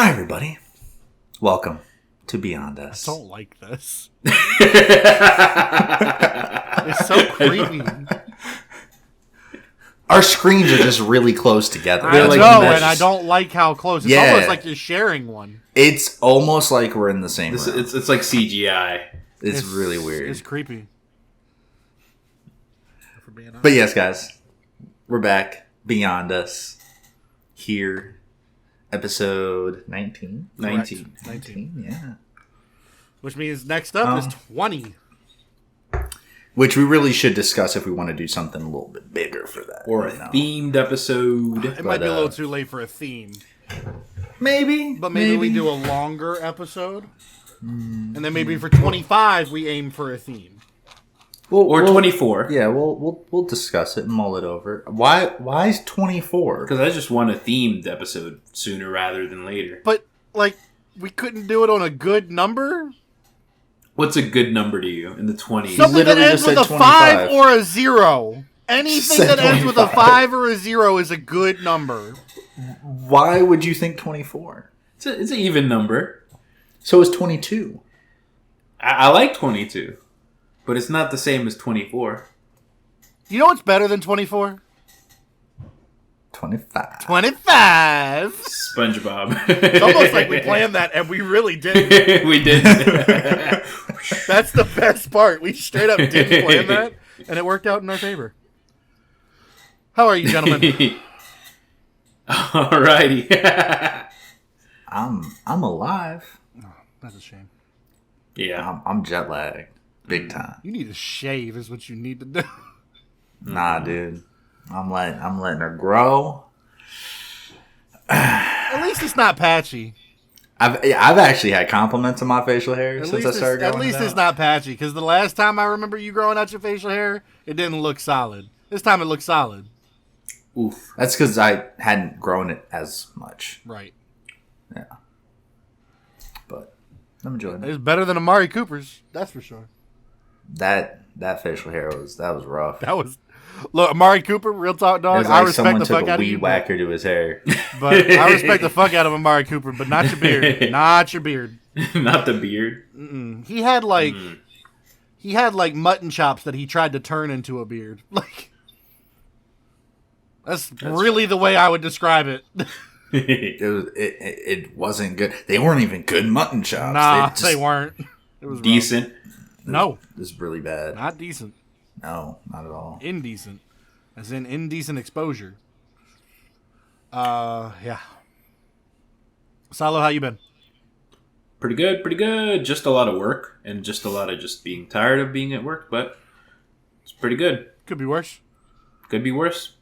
Hi, everybody. Welcome to Beyond Us. I don't like this. It's so creepy. Our screens are just really close together. I That's know, what and I don't like how close. It's almost like you're sharing one. It's almost like we're in the same room. It's like CGI. It's really weird. It's creepy. But yes, guys, we're back. Beyond Us. Here. Episode 19. 19. Yeah. Which means next up is 20. Which we really should discuss if we want to do something a little bit bigger for that. Or a themed episode. It might be a little too late for a theme. Maybe. But maybe we do a longer episode. And then maybe for 25 we aim for a theme. Or 24. Yeah, we'll discuss it and mull it over. Why is 24? Because I just want a themed episode sooner rather than later. But, like, we couldn't do it on a good number? What's a good number to you in the 20s? Something that ends with a 5 or a 0. Anything that ends with a 5 or a 0 is a good number. Why would you think 24? It's an even number. So is 22. I like 22. But it's not the same as 24. You know what's better than 24? 25. 25! SpongeBob. It's almost like we planned that, and we really didn't. We did. That's the best part. We straight up didn't plan that, and it worked out in our favor. How are you, gentlemen? Alrighty. I'm alive. Oh, that's a shame. Yeah. I'm jet lagged. Big time. You need to shave is what you need to do. Nah, dude. I'm letting her grow. At least it's not patchy. I've actually had compliments on my facial hair since I started growing At least it it's out. not patchy, because the last time I remember you growing out your facial hair, it didn't look solid. This time it looks solid. Oof. That's because I hadn't grown it as much. Right. Yeah. But I'm enjoying it. It's better than Amari Cooper's, that's for sure. That facial hair was rough. Look, Amari Cooper, real talk, It dog. was I like respect someone the took fuck a out of weed you, whacker to his hair. but I respect the fuck out of Amari Cooper, but not your beard, not your beard. Not the beard. Mm-mm. He had like mutton chops that he tried to turn into a beard. Like that's really the way I would describe it. It wasn't good. They weren't even good mutton chops. Nah, they weren't. It was Decent. No. It was really bad. Not decent. No, not at all. Indecent. As in indecent exposure. Yeah. Salo, how you been? Pretty good. Just a lot of work and just a lot of just being tired of being at work, but it's pretty good. Could be worse. Could be worse.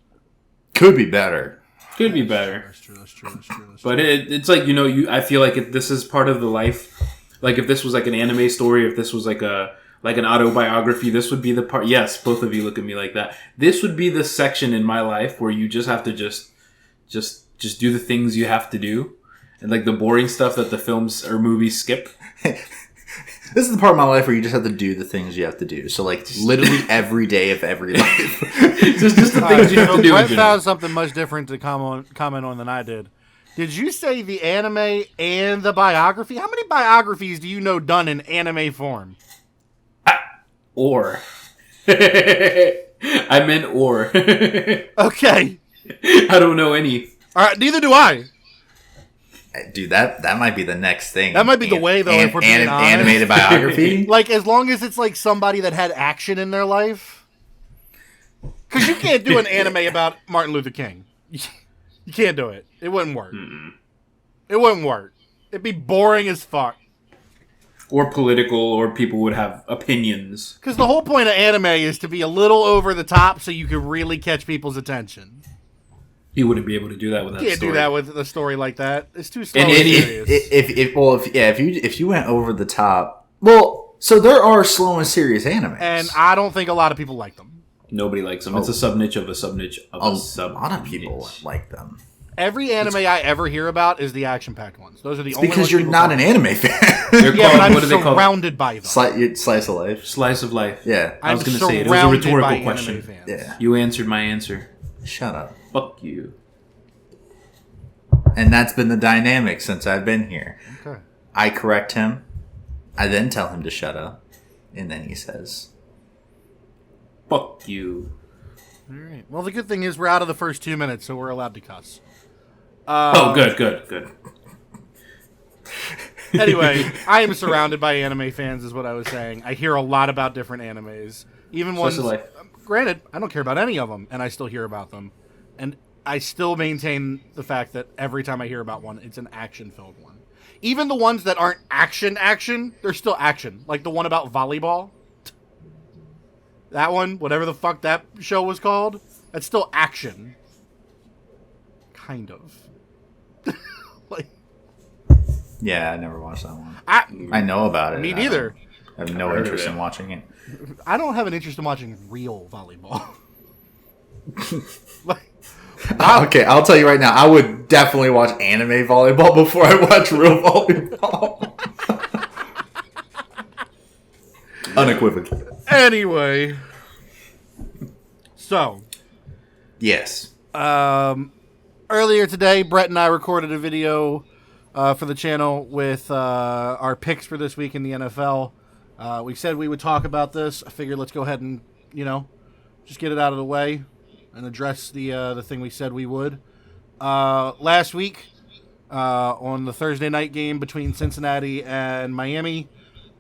Could be better. Could be better. That's true. But it's like, I feel like this is part of the life. Like if this was like an anime story, if this was like an autobiography, this would be the part. Yes, both of you look at me like that. This would be the section in my life where you just have to just do the things you have to do, and like the boring stuff that the films or movies skip. This is the part of my life where you just have to do the things you have to do. So like literally every day of every life. just the things you have to do. Brett found something much different to comment on than I did. Did you say the anime and the biography? How many biographies do you know done in anime form? Or. I meant or. Okay. I don't know any. All right, neither do I. Dude, that mimight be the next thing. That might be the way, though, if we're being honest. Animated biography? Like, as long as it's like somebody that had action in their life. Because you can't do an anime about Martin Luther King. You can't do it. It wouldn't work. It wouldn't work. It'd be boring as fuck. Or political, or people would have opinions. Because the whole point of anime is to be a little over the top so you can really catch people's attention. You wouldn't be able to do that with that You can't story. do that with a story like that. It's too slow And and any- serious. If you went over the top, well, so there are slow and serious animes, And I don't think a lot of people like them. Nobody likes them. It's a sub-niche of a sub-niche of a sub-niche. A lot of people like them. Every anime I ever hear about is the action-packed ones. Those are the only Because ones you're people not talk an anime fan. They're Yeah, called, but what are I'm they called? surrounded by them. Slice of life. Slice of life. Yeah. I was I'm going to say, it was a surrounded by rhetorical anime question. fans. Yeah. You answered my answer. Shut up. Fuck you. And that's been the dynamic since I've been here. Okay. I correct him. I then tell him to shut up. And then he says, "Fuck you." All right. Well, the good thing is we're out of the first 2 minutes, so we're allowed to cuss. Good. Anyway, I am surrounded by anime fans, is what I was saying. I hear a lot about different animes. Even ones... Granted, I don't care about any of them, and I still hear about them. And I still maintain the fact that every time I hear about one, it's an action-filled one. Even the ones that aren't action, they're still action. Like the one about volleyball. That one, whatever the fuck that show was called, that's still action. Kind of. Like... Yeah, I never watched that one. I know about it. Me neither. I have no interest in watching it. I don't have an interest in watching real volleyball. Okay, I'll tell you right now, I would definitely watch anime volleyball before I watch real volleyball. Unequivocally. Anyway. So. Yes. Earlier today, Brett and I recorded a video for the channel with our picks for this week in the NFL. We said we would talk about this. I figured let's go ahead and, just get it out of the way and address the thing we said we would. Last week, on the Thursday night game between Cincinnati and Miami,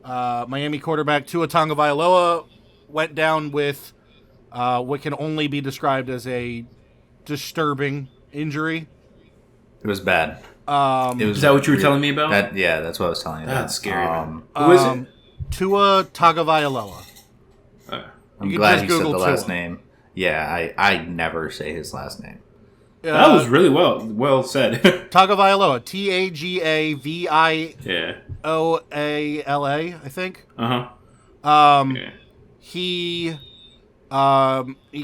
Miami quarterback Tua Tagovailoa went down with what can only be described as a disturbing injury. It was bad. Is that what you were telling me about? That's what I was telling you. That's scary, man. Who is it? Tua Tagovailoa. I'm glad you said the last name. Yeah, I never say his last name. That was really well said. Tagovailoa. Tagovailoa, I think. Uh-huh. He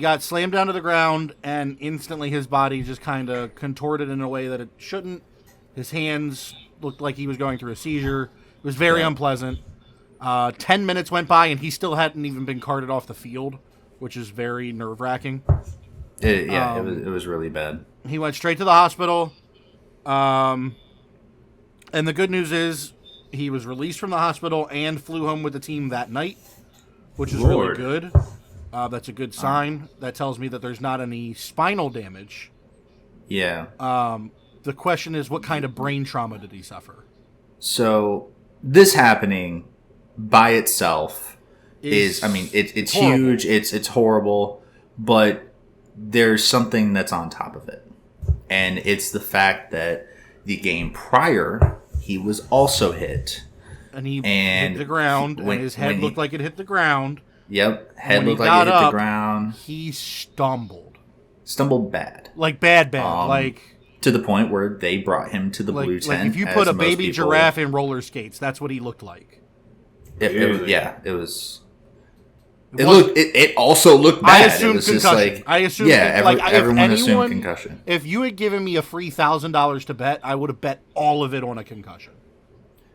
got slammed down to the ground, and instantly his body just kind of contorted in a way that it shouldn't. His hands looked like he was going through a seizure. It was very unpleasant. 10 minutes went by, and he still hadn't even been carted off the field, which is very nerve-wracking. It was really bad. He went straight to the hospital. And the good news is he was released from the hospital and flew home with the team that night, which is really good. That's a good sign. That tells me that there's not any spinal damage. Yeah. The question is, what kind of brain trauma did he suffer? So this happening by itself it's huge. It's horrible, but there's something that's on top of it. And it's the fact that the game prior, he was also hit. And he hit the ground, and his head looked like it hit the ground. Yep, head looked like it hit the ground. He stumbled. Stumbled bad. Like bad. To the point where they brought him to the blue tent. Like if you put a baby giraffe in roller skates, that's what he looked like. It also looked bad. I assumed concussion. Everyone assumed concussion. If you had given me a free $1,000 to bet, I would have bet all of it on a concussion.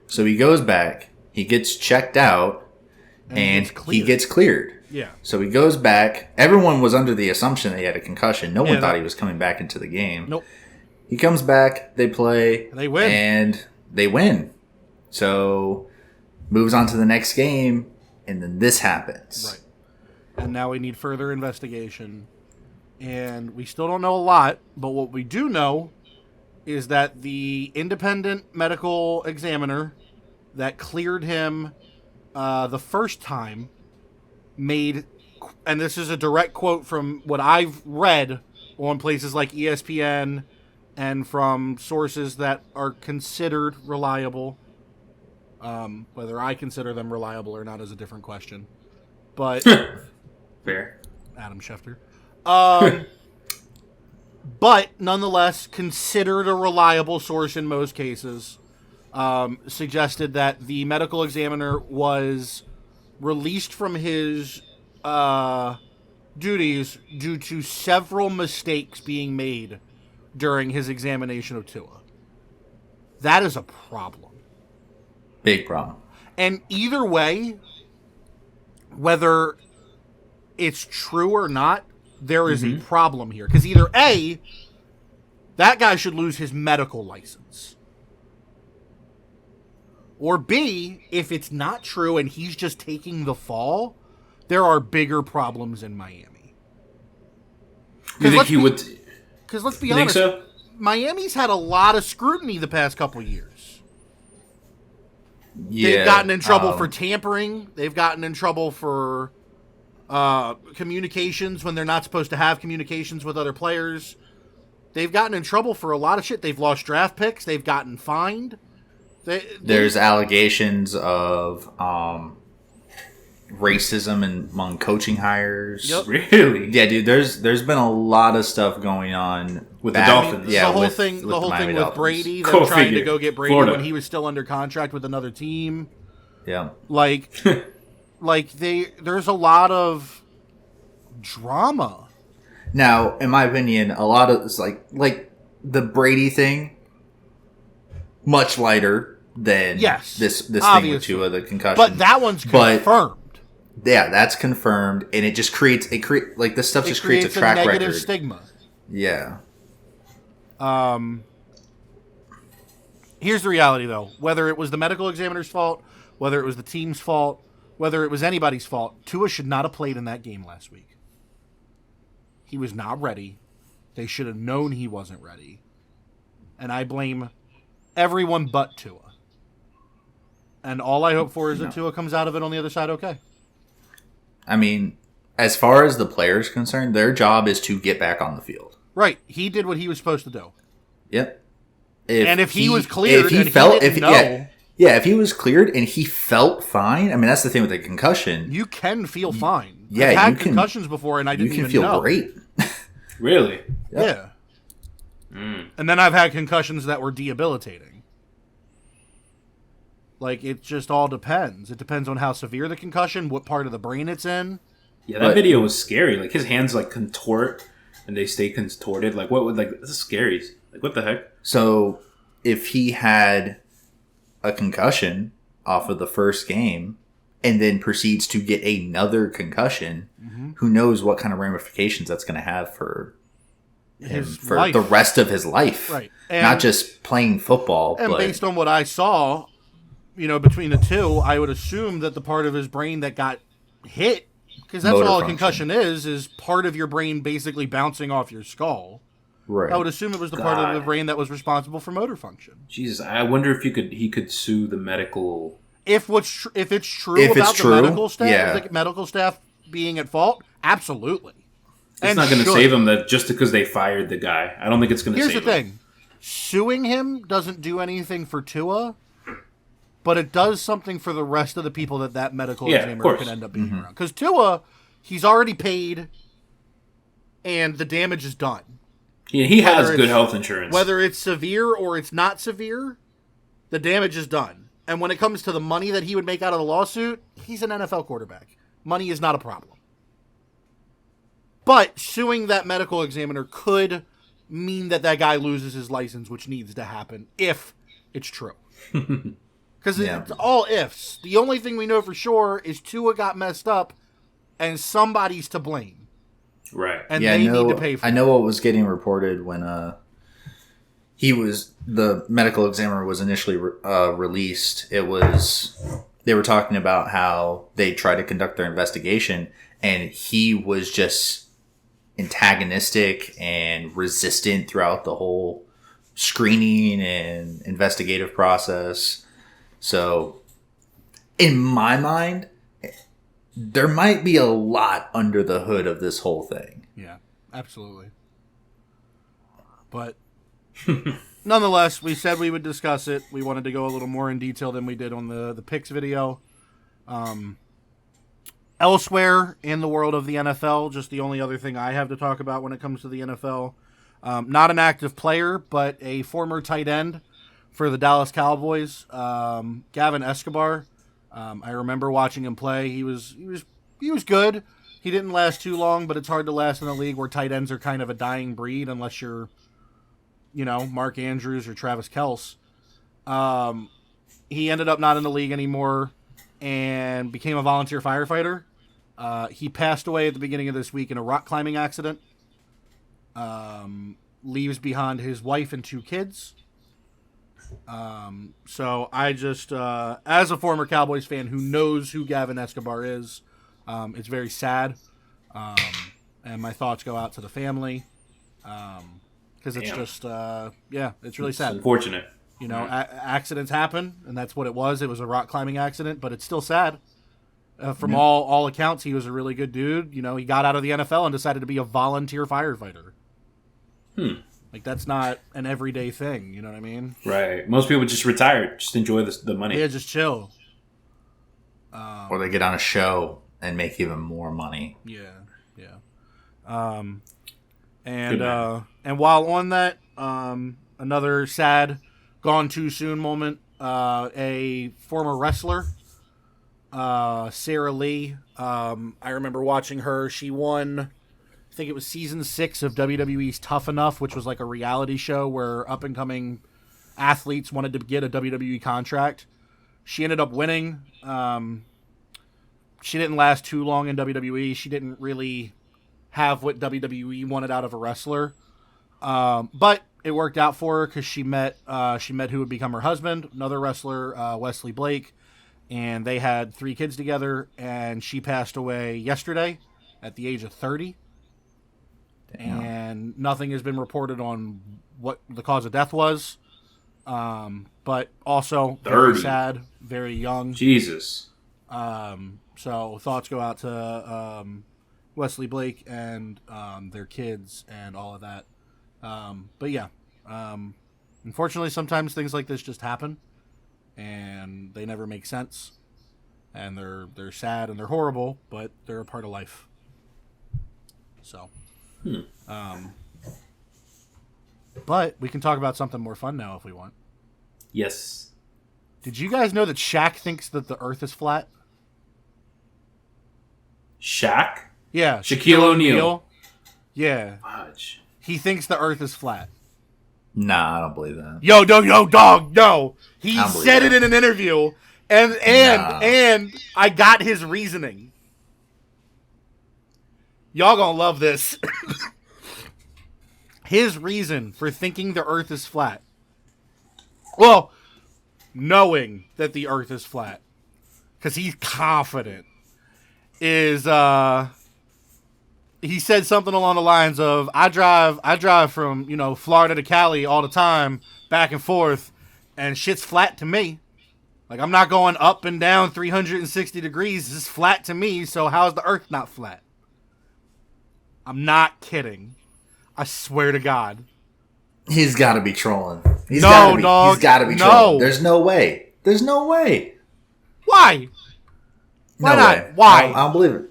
So he goes back, he gets checked out, and he gets cleared. Yeah. So he goes back. Everyone was under the assumption that he had a concussion. No one thought he was coming back into the game. Nope. He comes back, they play, they win. And they win. So moves on to the next game, and then this happens. Right. And now we need further investigation. And we still don't know a lot, but what we do know is that the independent medical examiner that cleared him the first time made, and this is a direct quote from what I've read on places like ESPN and from sources that are considered reliable. Whether I consider them reliable or not is a different question. But fair. Adam Schefter. But nonetheless, considered a reliable source in most cases, suggested that the medical examiner was released from his duties due to several mistakes being made during his examination of Tua. That is a problem. Big problem. And either way, whether it's true or not, there is a problem here. Because either A, that guy should lose his medical license. Or B, if it's not true and he's just taking the fall, there are bigger problems in Miami. You think he would? Because let's be You think honest, so? Miami's had a lot of scrutiny the past couple of years. Yeah, They've gotten in trouble for tampering. They've gotten in trouble for communications when they're not supposed to have communications with other players. They've gotten in trouble for a lot of shit. They've lost draft picks. They've gotten fined. There's allegations of racism among coaching hires. Yep. Really? Yeah, dude. There's been a lot of stuff going on With the Dolphins. Yeah, the whole with thing Miami with Dolphins. Brady. They're Go trying figure. to go get Brady Florida. when he was still under contract with another team. Yeah. Like there's a lot of drama. Now, in my opinion, a lot of it's like the Brady thing, much lighter than this thing obviously. with Tua, the concussion. But that one's confirmed. Yeah, that's confirmed, and it just creates like this stuff just creates a track negative record. stigma. Yeah. Here's the reality, though. Whether it was the medical examiner's fault, whether it was the team's fault, whether it was anybody's fault, Tua should not have played in that game last week. He was not ready. They should have known he wasn't ready. And I blame everyone but Tua. And all I hope for is that Tua comes out of it on the other side okay. I mean, as far as the players concerned, their job is to get back on the field. Right. He did what he was supposed to do. Yep. If he was cleared and he didn't know... Yeah, if he was cleared and he felt fine, I mean, that's the thing with the concussion. You can feel fine. Yeah, I've had you can- concussions before and I didn't You can even feel know. great. Really? Yeah. And then I've had concussions that were debilitating. Like, it just all depends. It depends on how severe the concussion, what part of the brain it's in. Yeah, that video was scary. Like, his hands, like, contort, and they stay contorted. Like, what would, like, this is scary. Like, what the heck? So, if he had a concussion off of the first game and then proceeds to get another concussion, who knows what kind of ramifications that's going to have for him for life. the rest of his life. Right. Not just playing football, And but based on what I saw, between the two, I would assume that the part of his brain that got hit, because that's Motor all a function. concussion is part of your brain basically bouncing off your skull. right. I would assume it was the part of the God. brain that was responsible for motor function. Jesus, I wonder if he could sue the medical... If it's true If it's about true, the medical staff, yeah. the medical staff being at fault, absolutely. It's not going to save him that just because they fired the guy. I don't think it's going to Here's save the him. thing. Suing him doesn't do anything for Tua, but it does something for the rest of the people that medical Yeah, of examiner course. can end up being around. Because Tua, he's already paid, and the damage is done. Yeah, he has Whether good it's- health insurance. Whether it's severe or it's not severe, the damage is done. And when it comes to the money that he would make out of the lawsuit, he's an NFL quarterback. Money is not a problem. But suing that medical examiner could mean that guy loses his license, which needs to happen if it's true. Because Yeah. it's all ifs. The only thing we know for sure is Tua got messed up and somebody's to blame. Right. And yeah, they I know. need to pay for I know what was getting reported when the medical examiner was initially released. It was they were talking about how they tried to conduct their investigation, and he was just antagonistic and resistant throughout the whole screening and investigative process. So, in my mind, there might be a lot under the hood of this whole thing. Yeah, absolutely. But nonetheless, we said we would discuss it. We wanted to go a little more in detail than we did on the picks video. Elsewhere in the world of the NFL, just the only other thing I have to talk about when it comes to the NFL, not an active player, but a former tight end for the Dallas Cowboys, Gavin Escobar. I remember watching him play. He was good. He didn't last too long, but it's hard to last in a league where tight ends are kind of a dying breed unless you're, Mark Andrews or Travis Kelce. He ended up not in the league anymore and became a volunteer firefighter. He passed away at the beginning of this week in a rock climbing accident. leaves behind his wife and 2 kids. So I just, as a former Cowboys fan who knows who Gavin Escobar is, it's very sad. And my thoughts go out to the family. Because it's just, it's really sad. Unfortunate. You know, accidents happen, and that's what it was. It was a rock climbing accident, but it's still sad. From all accounts, he was a really good dude. You know, he got out of the NFL and decided to be a volunteer firefighter. Like, that's not an everyday thing, you know what I mean? Right. Most people just retire, just enjoy the money. Yeah, just chill. Or they get on a show and make even more money. Yeah. And while on that, another sad, gone too soon moment. A former wrestler, Sarah Lee. I remember watching her. She won, I think it was season 6 of WWE's Tough Enough, which was like a reality show where up and coming athletes wanted to get a WWE contract. She ended up winning. She didn't last too long in WWE. She didn't really have what WWE wanted out of a wrestler. But it worked out for her because she met who would become her husband, another wrestler, Wesley Blake, and they had 3 kids together, and she passed away yesterday at the age of 30. Damn. And nothing has been reported on what the cause of death was. But also 30. Very sad, very young. Jesus. So thoughts go out to Wesley Blake and their kids and all of that. But yeah, unfortunately, sometimes things like this just happen, and they never make sense, and they're sad and they're horrible, but they're a part of life. So, but we can talk about something more fun now if we want. Yes. Did you guys know that Shaq thinks that the Earth is flat? Shaq? Yeah, Shaquille O'Neal. Yeah. Fudge. He thinks the Earth is flat. Nah, I don't believe that. Yo, dog, no. He said it in an interview, and I got his reasoning. Y'all gonna love this. His reason for thinking the Earth is flat. Well, knowing that the Earth is flat, because he's confident, is he said something along the lines of, I drive from, Florida to Cali all the time, back and forth, and shit's flat to me. Like, I'm not going up and down 360 degrees. It's flat to me, so how's the Earth not flat? I'm not kidding. I swear to God. He's got to be trolling. Dog. He's got to be trolling. There's no way. Why? Why not? Why? I don't believe it.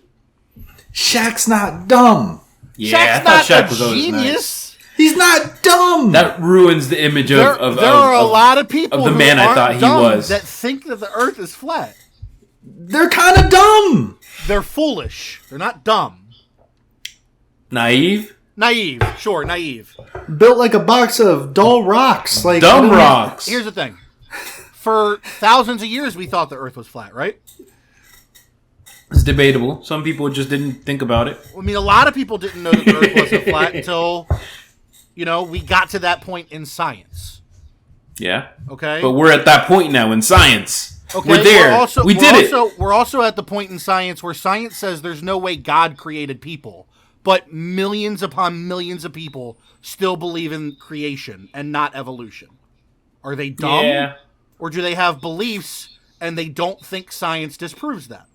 Shaq's not dumb. Yeah, Shaq's not a genius. Nice. He's not dumb. That ruins the image there are a lot of people of the man I thought he was that think that the Earth is flat. They're kind of dumb. They're foolish. They're not dumb. Naive. Sure, naive. Built like a box of dull rocks, like dumb rocks. Here's the thing: for thousands of years, we thought the Earth was flat, right? It's debatable. Some people just didn't think about it. I mean, a lot of people didn't know that the Earth wasn't flat until, we got to that point in science. Yeah. Okay. But we're at that point now in science. Okay. We're there. We did it. We're also at the point in science where science says there's no way God created people, but millions upon millions of people still believe in creation and not evolution. Are they dumb? Yeah. Or do they have beliefs and they don't think science disproves that?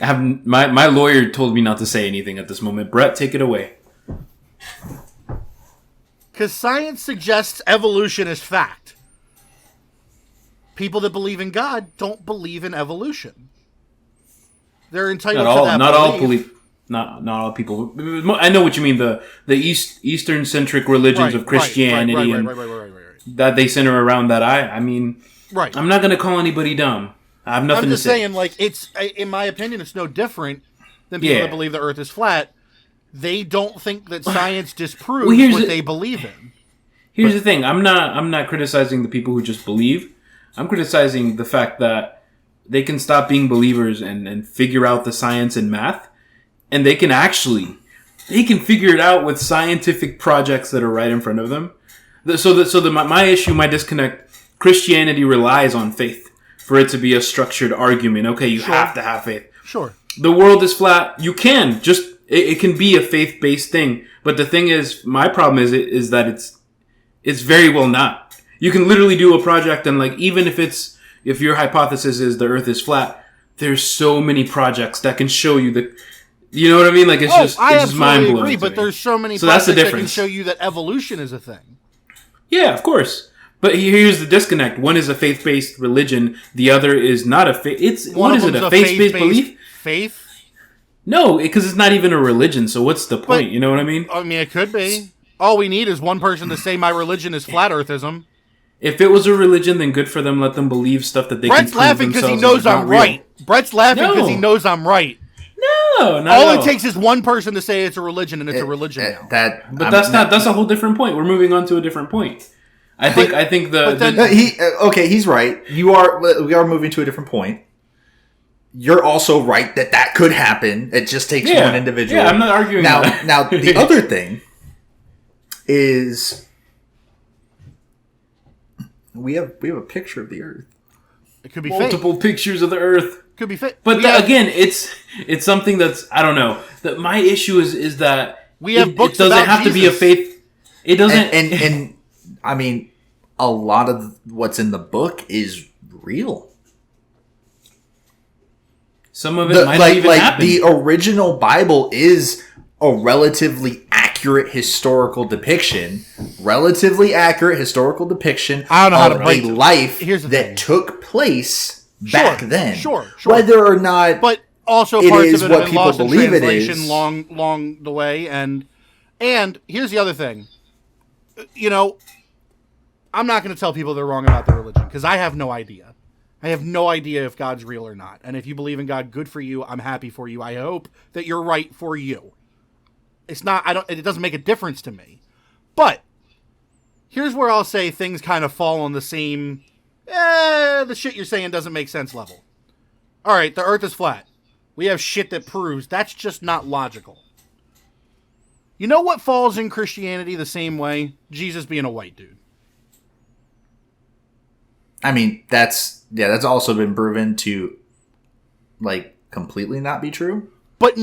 My lawyer told me not to say anything at this moment. Brett, take it away. Because science suggests evolution is fact. People that believe in God don't believe in evolution. They're entitled to that belief. Not all people. I know what you mean. The Eastern centric religions of Christianity and that they center around that. I mean, right. I'm not going to call anybody dumb. I have nothing to say. I'm just saying, it's in my opinion, it's no different than people that believe the Earth is flat. They don't think that science disproves what they believe in. Here's the thing: I'm not criticizing the people who just believe. I'm criticizing the fact that they can stop being believers and figure out the science and math, and they can actually they can figure it out with scientific projects that are right in front of them. My issue, my disconnect, Christianity relies on faith for it to be a structured argument. Okay, you have to have faith. Sure. The world is flat. You can just, it can be a faith-based thing. But the thing is, my problem is that it's very well not. You can literally do a project and like, even if your hypothesis is the earth is flat, there's so many projects that can show you that, you know what I mean? Like, it's just mind-blowing. I agree, but there's so many that's the projects that can difference. show you that evolution is a thing. Yeah, of course. But here's the disconnect. One is a faith-based religion. The other is not a faith. What is it? A faith-based belief? Faith? No, because it's not even a religion. So what's the point? But, you know what I mean? I mean, it could be. All we need is one person to say my religion is flat earthism. If it was a religion, then good for them. Let them believe stuff that they Brett's can prove laughing because he themselves knows is I'm not real. right. Brett's laughing because he knows I'm right. No, not All at it takes is one person to say it's a religion, and it's a religion now. That's a whole different point. We're moving on to a different point. I think he's right. We are moving to a different point. You're also right that could happen. It just takes one individual. Yeah, I'm not arguing that. Now the other thing is we have a picture of the Earth. It could be multiple fake. Pictures of the Earth. Could be fake. But again, it's something that's, I don't know. That my issue is that we have books it doesn't about have Jesus. to be a faith. It doesn't. And I mean, a lot of what's in the book is real. Some of it might not even happen. The original Bible is a relatively accurate historical depiction. Relatively accurate historical depiction I don't know how to of break a life Here's the that thing. took place back then. Sure. Whether or not, but also it parts is of it have what been people lost in believe it translation is. long the way. And here's the other thing. You know, I'm not going to tell people they're wrong about their religion because I have no idea. I have no idea if God's real or not. And if you believe in God, good for you. I'm happy for you. I hope that you're right for you. It's not, it doesn't make a difference to me. But here's where I'll say things kind of fall on the same, the shit you're saying doesn't make sense level. All right, the earth is flat. We have shit that proves that's just not logical. You know what falls in Christianity the same way? Jesus being a white dude. I mean, that's also been proven to, like, completely not be true. But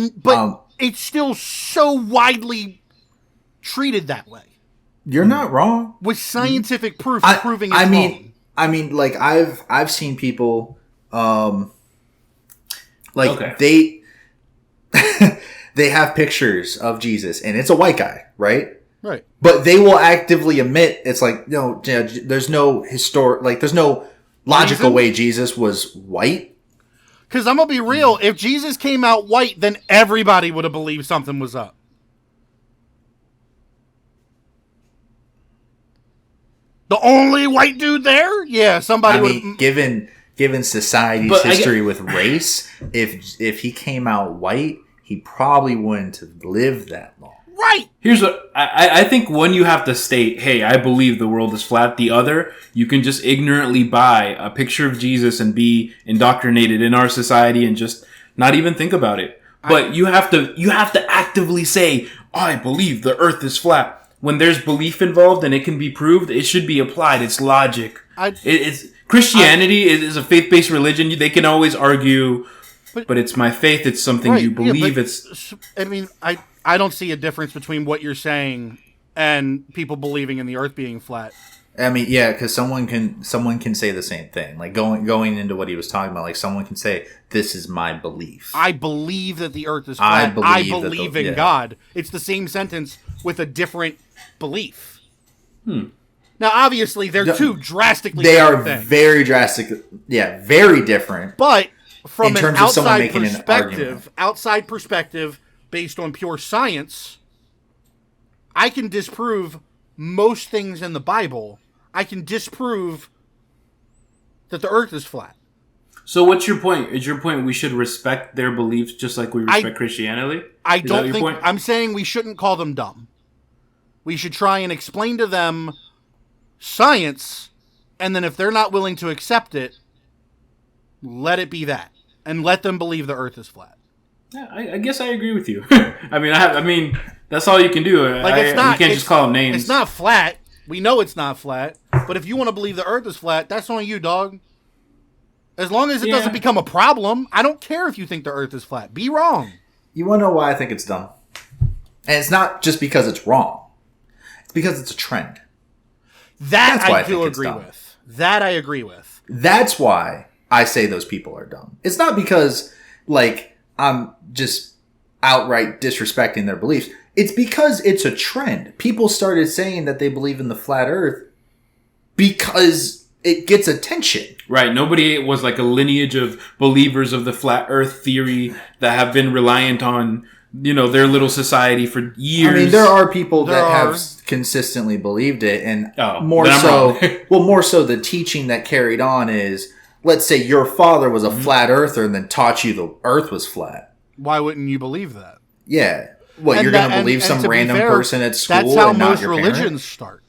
it's still so widely treated that way. You're not wrong. With scientific proof proving it's wrong. I mean, like, I've seen people, they they have pictures of Jesus, and it's a white guy, right? Right. But they will actively admit it's like, no, there's no there's no logical way Jesus was white. Because I'm going to be real, if Jesus came out white, then everybody would have believed something was up. The only white dude there? Yeah, somebody would have... Given society's history with race, if he came out white, he probably wouldn't have lived that long. Right. Here's what I think. One, you have to state, hey, I believe the world is flat. The other, you can just ignorantly buy a picture of Jesus and be indoctrinated in our society and just not even think about it. But you have to actively say, I believe the earth is flat. When there's belief involved and it can be proved, it should be applied. It's logic. Christianity is a faith-based religion. They can always argue, but it's my faith. It's something you believe. I don't see a difference between what you're saying and people believing in the earth being flat. I mean, yeah, because someone can say the same thing. Like going into what he was talking about, like someone can say, "This is my belief. I believe that the earth is flat. I believe in God." It's the same sentence with a different belief. Now, obviously, they're two drastically different things. Very drastic. Yeah, very different. But from an outside perspective, based on pure science, I can disprove most things in the Bible. I can disprove that the earth is flat. So what's your point? Is your point we should respect their beliefs just like we respect Christianity? I don't think... I'm saying we shouldn't call them dumb. We should try and explain to them science, and then if they're not willing to accept it, let it be that. And let them believe the earth is flat. Yeah, I guess I agree with you. I mean, That's all you can do. Like it's not. You can't just call them names. It's not flat. We know it's not flat. But if you want to believe the Earth is flat, that's on you, dog. As long as it doesn't become a problem, I don't care if you think the Earth is flat. Be wrong. You want to know why I think it's dumb? And it's not just because it's wrong. It's because it's a trend. That's I do agree with. That I agree with. That's why I say those people are dumb. It's not because, like, I'm just outright disrespecting their beliefs. It's because it's a trend. People started saying that they believe in the flat Earth because it gets attention. Right. Nobody was like a lineage of believers of the flat Earth theory that have been reliant on, you know, their little society for years. I mean, there are people that have consistently believed it, and more so the teaching that carried on is, let's say your father was a flat earther and then taught you the Earth was flat. Why wouldn't you believe that? Yeah. What, you're going to believe some random person at school? That's how and not most your religions parent? start.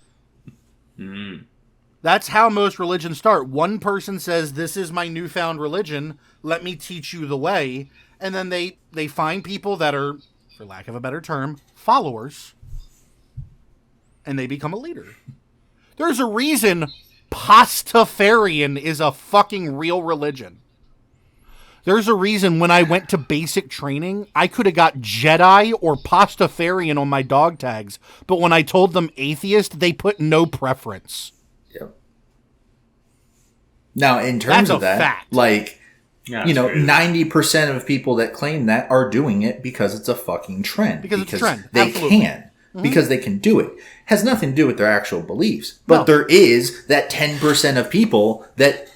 That's how most religions start. One person says, this is my newfound religion. Let me teach you the way. And then they find people that are, for lack of a better term, followers. And they become a leader. There's a reason Pastafarian is a fucking real religion. There's a reason when I went to basic training, I could have got Jedi or Pastafarian on my dog tags. But when I told them atheist, they put no preference. Yep. Now, in terms of that, fact. like, you know, 90% of people that claim that are doing it because it's a fucking trend. Because it's a trend. They Absolutely. can. Because they can do it. Has nothing to do with their actual beliefs. But there is that 10% of people that,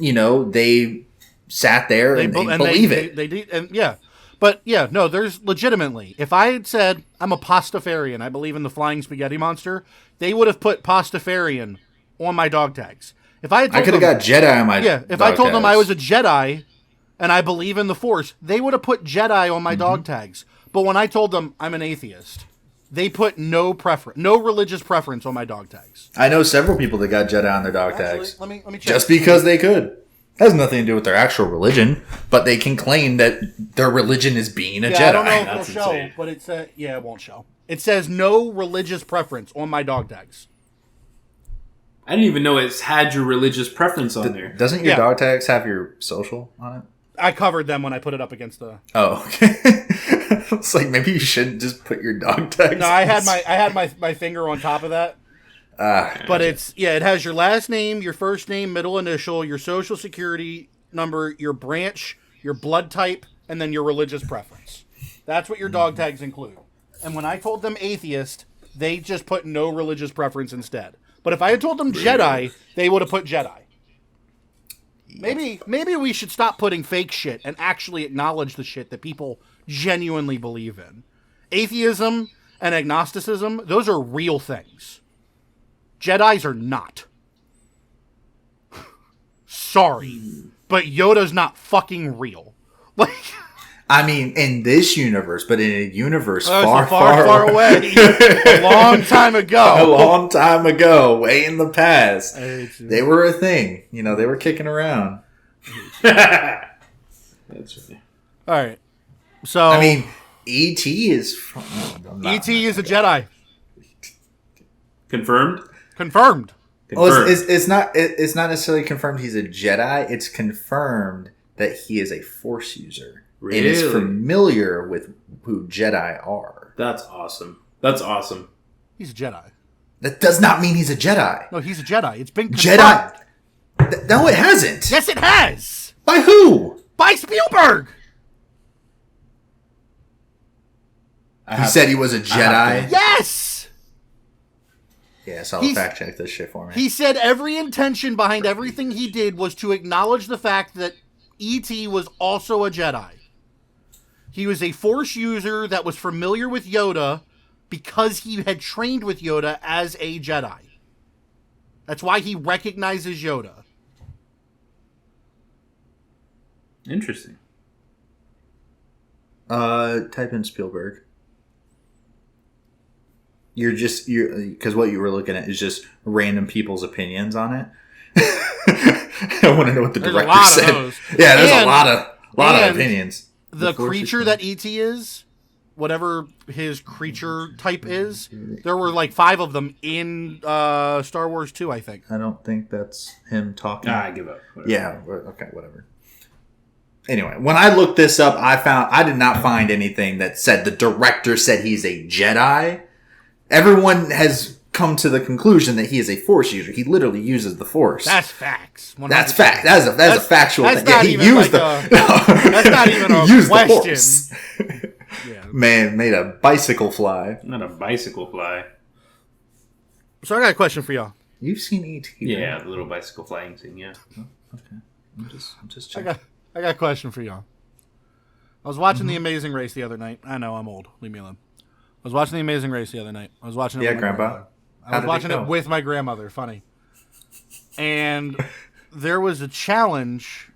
you know, they sat there and they believe it. They do, and yeah. But yeah, no, there's legitimately, if I had said I'm a Pastafarian, I believe in the flying spaghetti monster, they would have put Pastafarian on my dog tags. If I could have got Jedi on my if I told them I was a Jedi and I believe in the Force, they would have put Jedi on my dog tags. But when I told them I'm an atheist, they put no religious preference on my dog tags. I know several people that got Jedi on their dog tags. Let me check. Just because they could. Has nothing to do with their actual religion, but they can claim that their religion is being a Jedi. I don't know if it'll show, but it won't show. It says no religious preference on my dog tags. I didn't even know it's had your religious preference on there. Doesn't your dog tags have your social on it? I covered them when I put it up against the... Oh, okay. It's like, maybe you shouldn't just put your dog tags. No, I had my finger on top of that. But it has your last name, your first name, middle initial, your social security number, your branch, your blood type, and then your religious preference. That's what your dog tags include. And when I told them atheist, they just put no religious preference instead. But if I had told them Jedi, they would have put Jedi. Maybe we should stop putting fake shit and actually acknowledge the shit that people genuinely believe in. Atheism and agnosticism, those are real things. Jedis are not. Sorry, but Yoda's not fucking real. Like, I mean, in this universe, but in a universe far away. A long time ago. A long time ago, way in the past. They were a thing. You know, they were kicking around. That's funny. All right. So, I mean, E.T. is... E.T. is a Jedi. Confirmed? Confirmed. Well, it's not necessarily confirmed he's a Jedi. It's confirmed that he is a Force user. Really? And is familiar with who Jedi are. That's awesome. That's awesome. He's a Jedi. That does not mean he's a Jedi. No, he's a Jedi. It's been confirmed. Jedi? No, it hasn't. Yes, it has. By who? By Spielberg. He said he was a Jedi? Yes. Yeah, so I'll fact check this shit for me. He said every intention behind everything he did was to acknowledge the fact that E.T. was also a Jedi. He was a Force user that was familiar with Yoda because he had trained with Yoda as a Jedi. That's why he recognizes Yoda. Interesting. Type in Spielberg. Because what you were looking at is just random people's opinions on it. I want to know what the director said. Of those. Yeah, there's a lot of opinions. The creature that E.T. is whatever his creature type is. There were like 5 of them in Star Wars 2, I think. I don't think that's him talking. I give up. Whatever. Yeah. Okay. Whatever. Anyway, when I looked this up, I did not find anything that said the director said he's a Jedi. Everyone has come to the conclusion that he is a Force user. He literally uses the Force. That's facts. 100%. That's fact. That's a factual that's thing. Yeah, he even used like that's not even a used question. The Force. Yeah. Man made a bicycle fly. Not a bicycle fly. So I got a question for y'all. You've seen E.T. Yeah, the little bicycle flying thing. Yeah. Okay. I'm just checking. I got a question for y'all. I was watching The Amazing Race the other night. I know I'm old. Leave me alone. I was watching The Amazing Race the other night. I was watching it. Yeah, with my Grandpa. grandmother. I was watching it with my grandmother. Funny. And there was a challenge.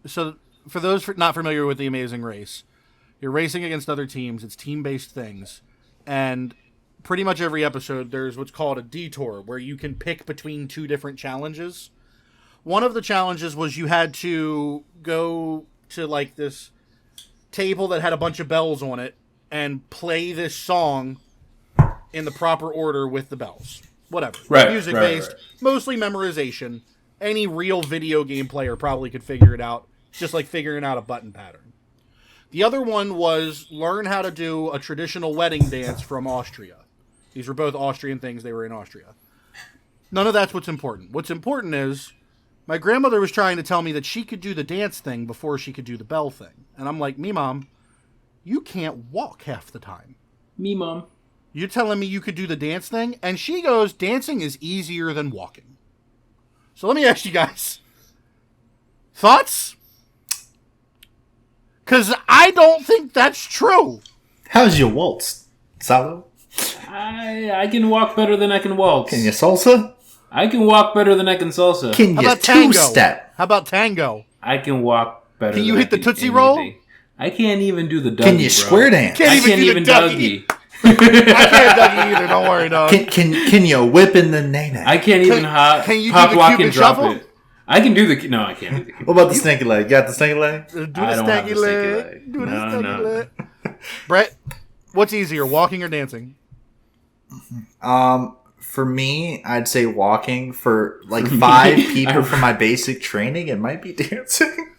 So for those not familiar with The Amazing Race, you're racing against other teams. It's team-based things. And pretty much every episode, there's what's called a detour, where you can pick between 2 different challenges. One of the challenges was you had to go to like this table that had a bunch of bells on it and play this song in the proper order with the bells. Whatever. Right. Music-based, Right. mostly memorization. Any real video game player probably could figure it out. Just like figuring out a button pattern. The other one was learn how to do a traditional wedding dance from Austria. These were both Austrian things. They were in Austria. None of that's what's important. What's important is my grandmother was trying to tell me that she could do the dance thing before she could do the bell thing. And I'm like, me, Mom, you can't walk half the time. Me, Mom. You're telling me you could do the dance thing? And she goes, dancing is easier than walking. So let me ask you guys. Thoughts? Because I don't think that's true. How's your waltz, Salo? I can walk better than I can waltz. Can you salsa? I can walk better than I can salsa. Can How you about tango? two-step? How about tango? I can walk better. Can you than hit the Tootsie anything. Roll? I can't even do the Dougie, Can you bro. square dance? Can't I even can't do the even Dougie. Dougie. I can't Dougie either. Don't worry, dog. Can you whip in the nay-nay? I can't even hop, can you do pop, the lock, Cupid and drop shuffle? it. I can do the... No, I can't do the Cupid. What about the stinky leg? Got the stinky leg? Do the I don't have stanky the stinky leg. leg. Do the No, stanky no. leg. Brett, what's easier, walking or dancing? For me, I'd say walking. For like 5 people for my basic training, it might be dancing.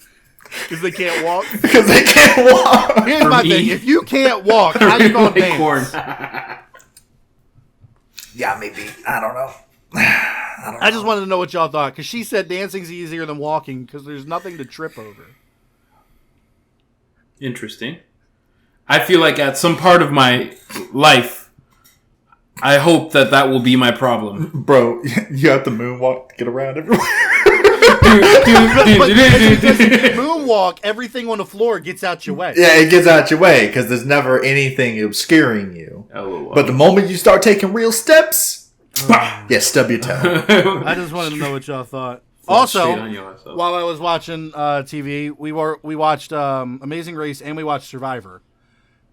Because they can't walk. Because they can't walk. Here's For my me- thing. If you can't walk, how you gonna Like dance? corn. Yeah, maybe. I don't know. I just wanted to know what y'all thought. Because she said dancing's easier than walking because there's nothing to trip over. Interesting. I feel like at some part of my life, I hope that will be my problem. Bro, you have to moonwalk to get around everywhere. Moonwalk, everything on the floor gets out your way. Yeah, it gets out your way because there's never anything obscuring you. LOL. But the moment you start taking real steps, yeah, stub your toe. I just wanted to know what y'all thought. Straight Also, on your ass up. while I was watching TV, we watched Amazing Race and we watched Survivor,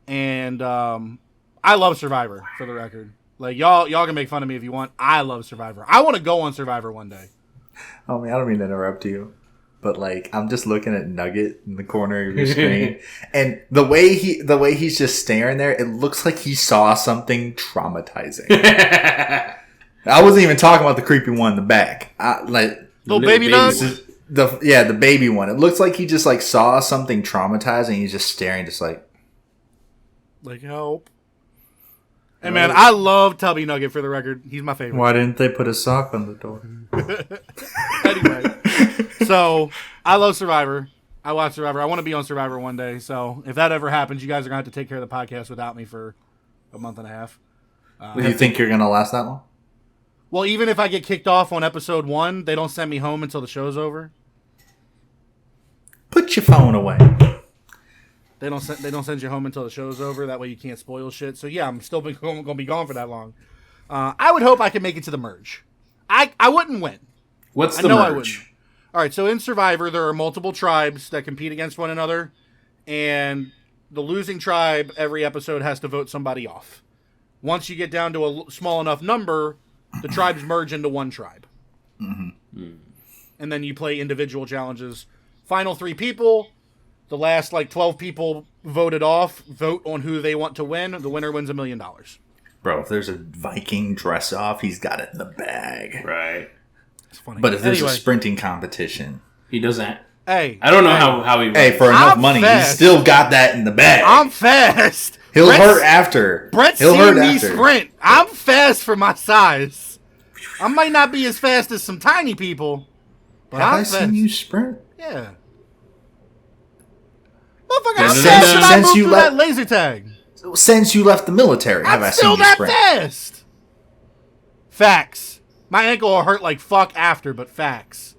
and I love Survivor for the record. Like y'all can make fun of me if you want. I love Survivor. I want to go on Survivor one day. I mean, I don't mean to interrupt you, but like I'm just looking at Nugget in the corner of your screen, and the way he's just staring there, it looks like he saw something traumatizing. I wasn't even talking about the creepy one in the back. Little baby Nug. The baby one. It looks like he just like saw something traumatizing. He's just staring, just like Help. Hey man, I love Tubby Nugget for the record. He's my favorite. Why didn't they put a sock on the door? Anyway, so I love Survivor. I watch Survivor. I want to be on Survivor one day. So if that ever happens, you guys are gonna have to take care of the podcast without me for a month and a half. Do you think you're gonna last that long? Well, even if I get kicked off on episode 1, they don't send me home until the show's over. Put your phone away. They don't send you home until the show's over. That way you can't spoil shit. So yeah, I'm still going to be gone for that long. I would hope I could make it to the merge. I wouldn't win. What's I the know I wouldn't. merge? All right, so in Survivor, there are multiple tribes that compete against one another, and the losing tribe every episode has to vote somebody off. Once you get down to a small enough number, the tribes merge into one tribe. Mm-hmm. And then you play individual challenges. Final 3 people, the last 12 people voted off vote on who they want to win. The winner wins $1 million. Bro, if there's a Viking dress-off, he's got it in the bag. Right. It's funny. But if there's a sprinting competition... He doesn't... Hey. I don't know how he... Hey, for enough money, he's still got that in the bag. I'm fast. He'll hurt after. He'll hurt after. Sprint. I'm fast for my size. I might not be as fast as some tiny people, but Have I'm I fast. seen you sprint? Yeah. Motherfucker, I'm fast when I move through that laser tag. Since you left the military, have I seen you sprint? I'm still that fast. Facts. My ankle will hurt like fuck after, but facts.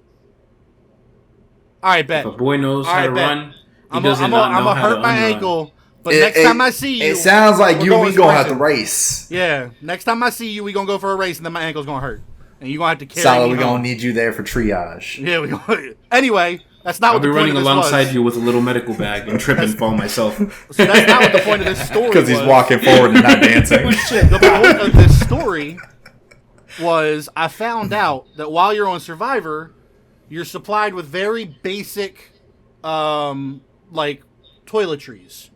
All right, bet. If a boy knows how to run, he doesn't know I'm how gonna hurt to my unrun. ankle, but next time I see you... It sounds like we gonna have to race. Yeah, next time I see you, we gonna go for a race, and then my ankle's gonna hurt. And you're gonna have to carry Solid, me we gonna need you there for triage. Yeah, we gonna... Anyway, that's not I'll what the be point running of this alongside was. you with a little medical bag and trip and fall myself. So that's not what the point of this story was. Because he's walking forward and not dancing. The point of this story was I found out that while you're on Survivor, you're supplied with very basic, like, toiletries.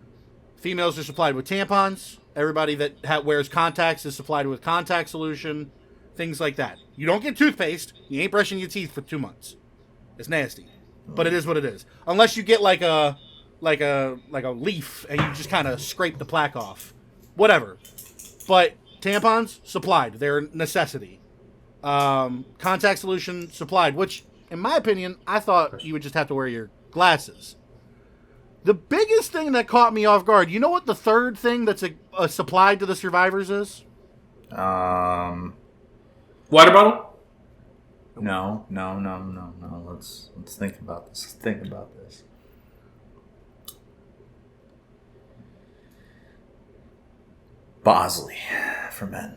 Females are supplied with tampons. Everybody that wears contacts is supplied with contact solution. Things like that. You don't get toothpaste. You ain't brushing your teeth for 2 months. It's nasty, but it is what it is. Unless you get like a leaf and you just kind of scrape the plaque off, whatever. But tampons supplied; they're a necessity. Contact solution supplied, which, in my opinion, I thought you would just have to wear your glasses. The biggest thing that caught me off guard. You know what the third thing that's supplied to the survivors is? Water bottle? No. Let's think about this. Bosley for men.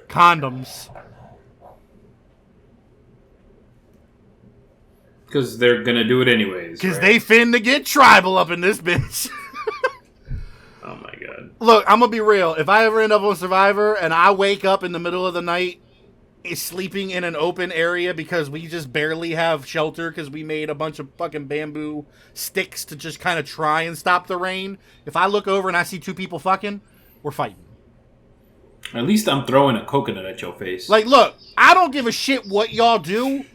Condoms. Because they're gonna do it anyways. Because they finna get tribal up in this bitch. Oh my god. Look, I'm gonna be real. If I ever end up on Survivor and I wake up in the middle of the night sleeping in an open area because we just barely have shelter because we made a bunch of fucking bamboo sticks to just kind of try and stop the rain. If I look over and I see two people fucking, we're fighting. At least I'm throwing a coconut at your face. Like, look, I don't give a shit what y'all do.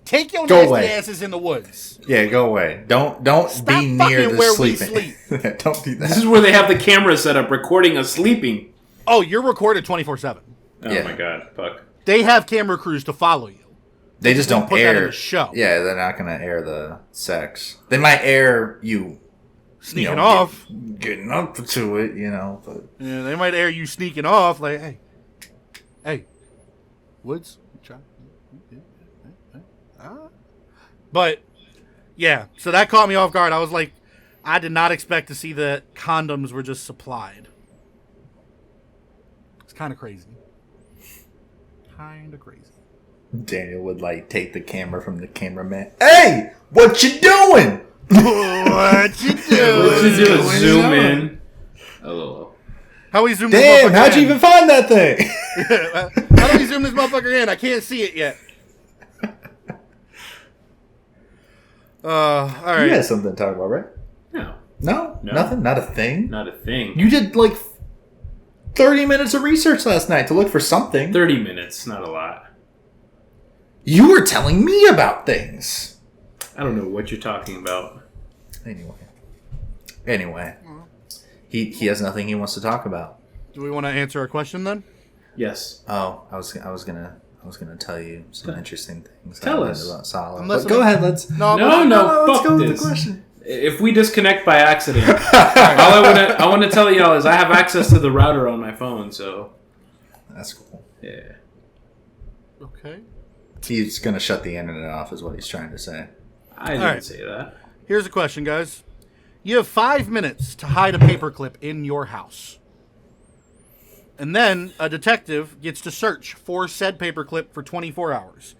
Take your nasty asses in the woods. Yeah, go away. Don't Stop be near the where sleeping. we sleep. Don't do that. This is where they have the camera set up recording us sleeping. Oh, you're recorded 24/7. Oh Yeah. my god, fuck. They have camera crews to follow you. They just don't put air that in the show. Yeah, they're not gonna air the sex. They might air you Sneaking off. getting up to it, but Yeah, they might air you sneaking off, like, hey, Woods, try. But yeah, so that caught me off guard. I was like, I did not expect to see that condoms were just supplied. It's kind of crazy. Daniel would take the camera from the cameraman. Hey, what you doing? What you doing? What you do? Zoom in. Hello. How we zoom? Damn, how'd you even find that thing? How do we zoom this motherfucker in? I can't see it yet. All right. You had something to talk about, right? No, Nothing? Not a thing? not a thing. You did 30 minutes of research last night to look for something. 30 minutes, not a lot. You were telling me about things. I don't know what you're talking about. Anyway. He has nothing he wants to talk about. Do we want to answer a question then? Yes. Oh, I was gonna tell you some interesting things. Tell us. About Solid. I'm listening. But go ahead. Let's No, let's fuck go with this. the question. If we disconnect by accident, all I want to tell y'all is I have access to the router on my phone, so That's cool. yeah. Okay. He's gonna shut the internet off, is what he's trying to say. I didn't right. say that. Here's a question, guys. You have 5 minutes to hide a paperclip in your house. And then a detective gets to search for said paperclip for 24 hours.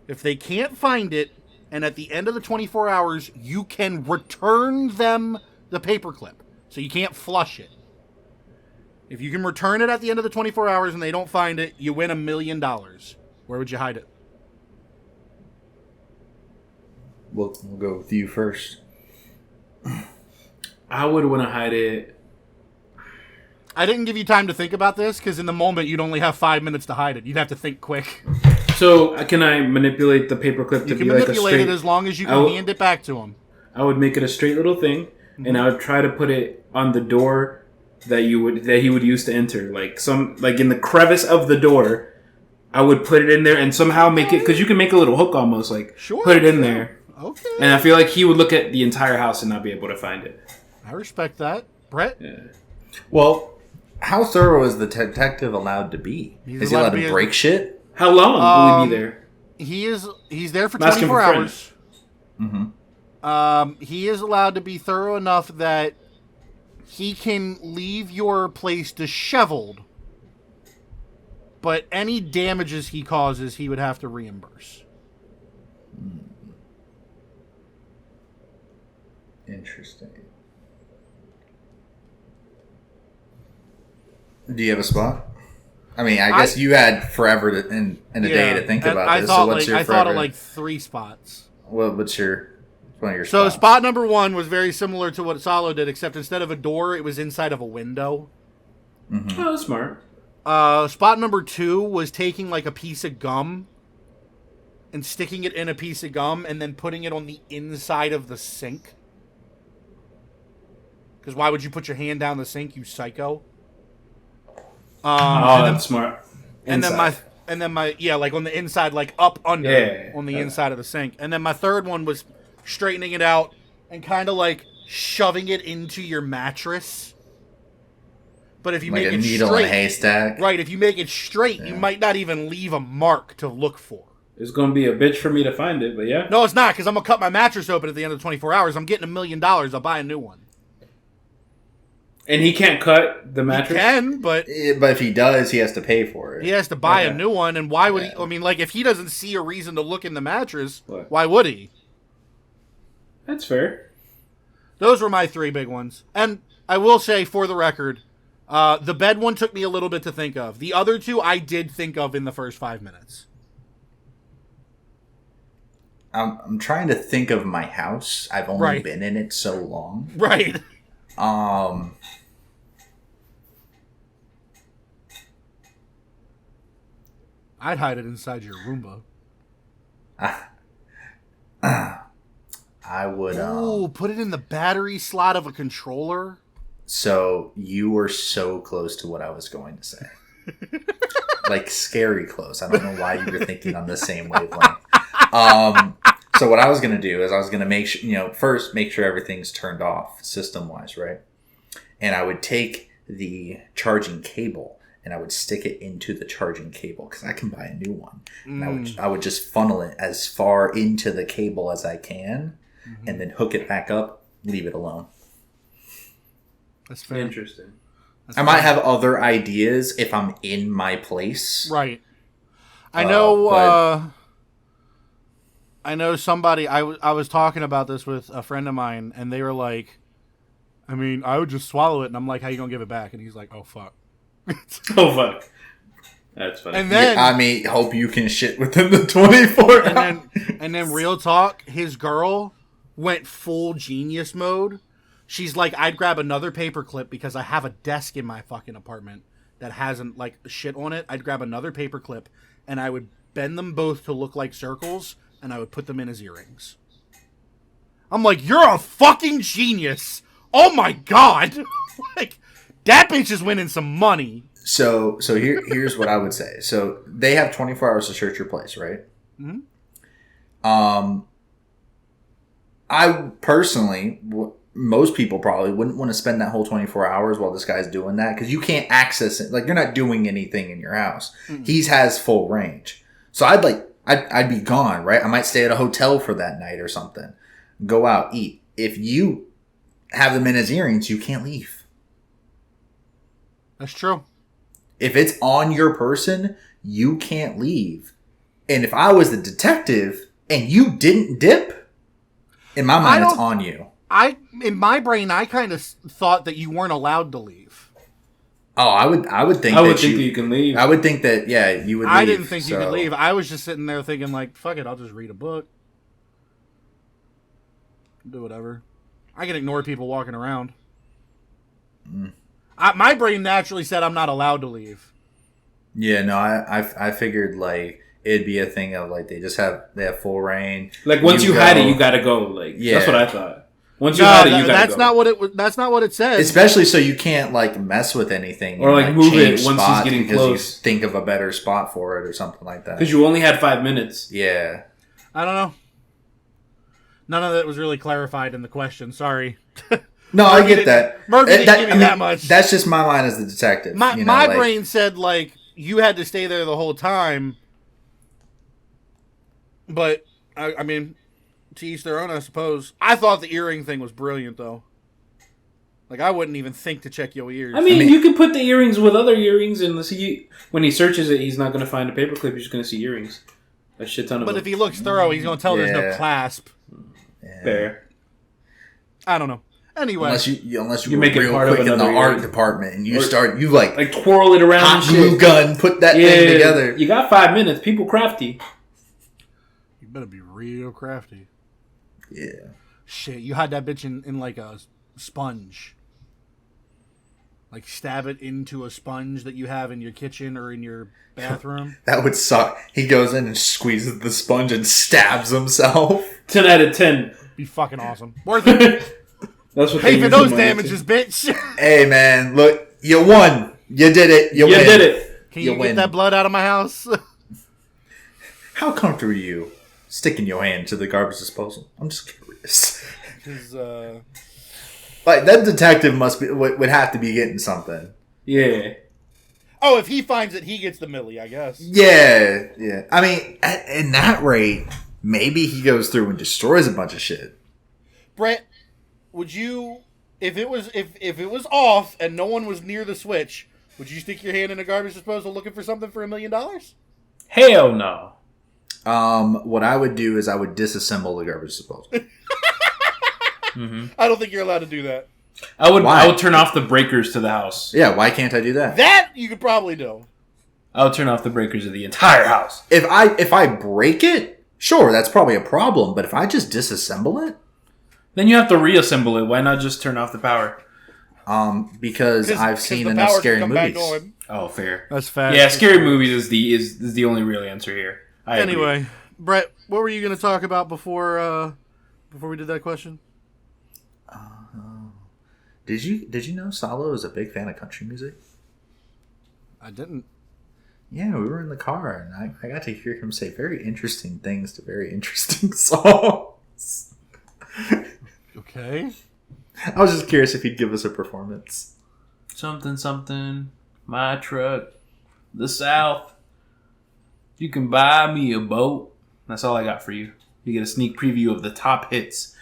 If they can't find it, and at the end of the 24 hours, you can return them the paperclip. So you can't flush it. If you can return it at the end of the 24 hours and they don't find it, you win $1 million. Where would you hide it? We'll go with you first. I would want to hide it. I didn't give you time to think about this because in the moment you'd only have 5 minutes to hide it. You'd have to think quick. So can I manipulate the paperclip to be like a straight? You can manipulate it as long as you can hand it back to him. I would make it a straight little thing, and I would try to put it on the door that he would use to enter, like in the crevice of the door. I would put it in there and somehow make it, because you can make a little hook almost, put it in there. Okay. And I feel like he would look at the entire house and not be able to find it. I respect that, Brett. Yeah. Well, how thorough is the detective allowed to be? Is he allowed to break shit? How long will he be there? He's there for 24 hours. Mm-hmm. He is allowed to be thorough enough that he can leave your place disheveled, but any damages he causes, he would have to reimburse. Interesting. Do you have a spot? I mean, I guess you had forever in a day to think about this. So what's your forever? I thought of like 3 spots. What's one of your spots? So spot number 1 was very similar to what Salo did, except instead of a door, it was inside of a window. Mm-hmm. Oh, that's smart. Spot number 2 was taking like a piece of gum and sticking it in a piece of gum and then putting it on the inside of the sink. Because why would you put your hand down the sink, you psycho? That's smart. Inside. And then my like on the inside, like up under on the inside of the sink. And then my third one was straightening it out and kind of like shoving it into your mattress. But if you like make a it needle straight, in a haystack, right? If you make it straight, you might not even leave a mark to look for. It's gonna be a bitch for me to find it, but yeah. No, it's not, because I'm gonna cut my mattress open at the end of the 24 hours. I'm getting $1 million. I'll buy a new one. And he can't cut the mattress? He can, but if he does, he has to pay for it. He has to buy a new one, and why would he? I mean, like, if he doesn't see a reason to look in the mattress, why would he? That's fair. Those were my 3 big ones. And I will say, for the record, the bed one took me a little bit to think of. The other 2 I did think of in the first 5 minutes. I'm trying to think of my house. I've only been in it so long. Right. I'd hide it inside your Roomba. I would. Put it in the battery slot of a controller. So you were so close to what I was going to say. Like scary close. I don't know why you were thinking on the same wavelength. So what I was going to do is I was going to make sure, first make sure everything's turned off system wise, right? And I would take the charging cable and I would stick it into the charging cable because I can buy a new one. And I would just funnel it as far into the cable as I can and then hook it back up, leave it alone. That's very interesting. I might have other ideas if I'm in my place. Right. I know I know somebody, I was talking about this with a friend of mine, and they were like, I mean, I would just swallow it, and I'm like, how you gonna give it back? And he's like, oh, fuck. Oh, fuck. That's funny. And then, I mean, hope you can shit within the 24 hours. And then real talk, his girl went full genius mode. She's like, I'd grab another paperclip because I have a desk in my fucking apartment that hasn't, like, shit on it. I'd grab another paperclip, and I would bend them both to look like circles, and I would put them in as earrings. I'm like, you're a fucking genius. Oh my god. Like, that bitch is winning some money. So here's what I would say. So they have 24 hours to search your place, right? Mm-hmm. I personally, most people probably wouldn't want to spend that whole 24 hours while this guy's doing that because you can't access it. Like, you're not doing anything in your house. Mm-hmm. He has full range. So I'd be gone, right? I might stay at a hotel for that night or something. Go out, eat. If you have them in as earrings, you can't leave. That's true. If it's on your person, you can't leave. And if I was the detective and you didn't dip, in my mind, it's on you. In my brain, I kind of thought that you weren't allowed to leave. Oh, I would think that you can leave. I would think that, you would leave. I didn't think you could leave. I was just sitting there thinking, like, fuck it, I'll just read a book. Do whatever. I can ignore people walking around. My brain naturally said I'm not allowed to leave. Yeah, no, I figured like it'd be a thing of like they have full reign. Like once you had it, you gotta go. Like that's what I thought. Once you had it, you gotta that's go. That's not what it says. Especially so you can't like mess with anything or like move it once he's getting because close. you think of a better spot for it or something like that. Because you only had 5 minutes. Yeah. I don't know. None of that was really clarified in the question. Sorry. No, I get that. Murphy didn't give me that much. That's just my line as the detective. My brain said like you had to stay there the whole time. But I mean, to each their own, I suppose. I thought the earring thing was brilliant, though. Like I wouldn't even think to check your ears. I mean you can put the earrings with other earrings, and when he searches it, he's not going to find a paperclip. He's just going to see earrings. A shit ton of them. But if he looks thorough, he's going to tell there's no clasp. Yeah. Fair. I don't know. Anyway, unless you make it real part quick of in the another art earring. department and you like twirl it around hot and shit. glue gun, put that thing together. You got 5 minutes. People crafty. You better be real crafty. Yeah. Shit, you had that bitch in like a sponge. Like stab it into a sponge that you have in your kitchen or in your bathroom. That would suck. He goes in and squeezes the sponge and stabs himself. 10 out of 10. Be fucking awesome. Worth it. That's what pay for those damages, bitch. Hey man, look, you won. You did it. You win. did it. Can you get that blood out of my house? How comfortable are you sticking your hand to the garbage disposal? I'm just curious. Like that detective would have to be getting something. Yeah. Oh, if he finds it, he gets the millie, I guess. Yeah. I mean, in that rate, maybe he goes through and destroys a bunch of shit. Brett, would you, if it was off and no one was near the switch, would you stick your hand in a garbage disposal looking for something for $1 million? Hell no. What I would do is I would disassemble the garbage disposal. Mm-hmm. I don't think you're allowed to do that. I would turn off the breakers to the house. Yeah, why can't I do that? That you could probably do. I would turn off the breakers of the entire house. If I break it, sure, that's probably a problem. But if I just disassemble it, then you have to reassemble it. Why not just turn off the power? Because I've seen enough scary movies. Oh, fair. That's fast. Yeah, scary movies is the only real answer here. Anyway, Brett, what were you going to talk about before we did that question? Did you know Salo is a big fan of country music? I didn't. Yeah, we were in the car, and I got to hear him say very interesting things to very interesting songs. Okay. I was just curious if he'd give us a performance. Something, my truck, the South. You can buy me a boat. That's all I got for you. You get a sneak preview of the top hits.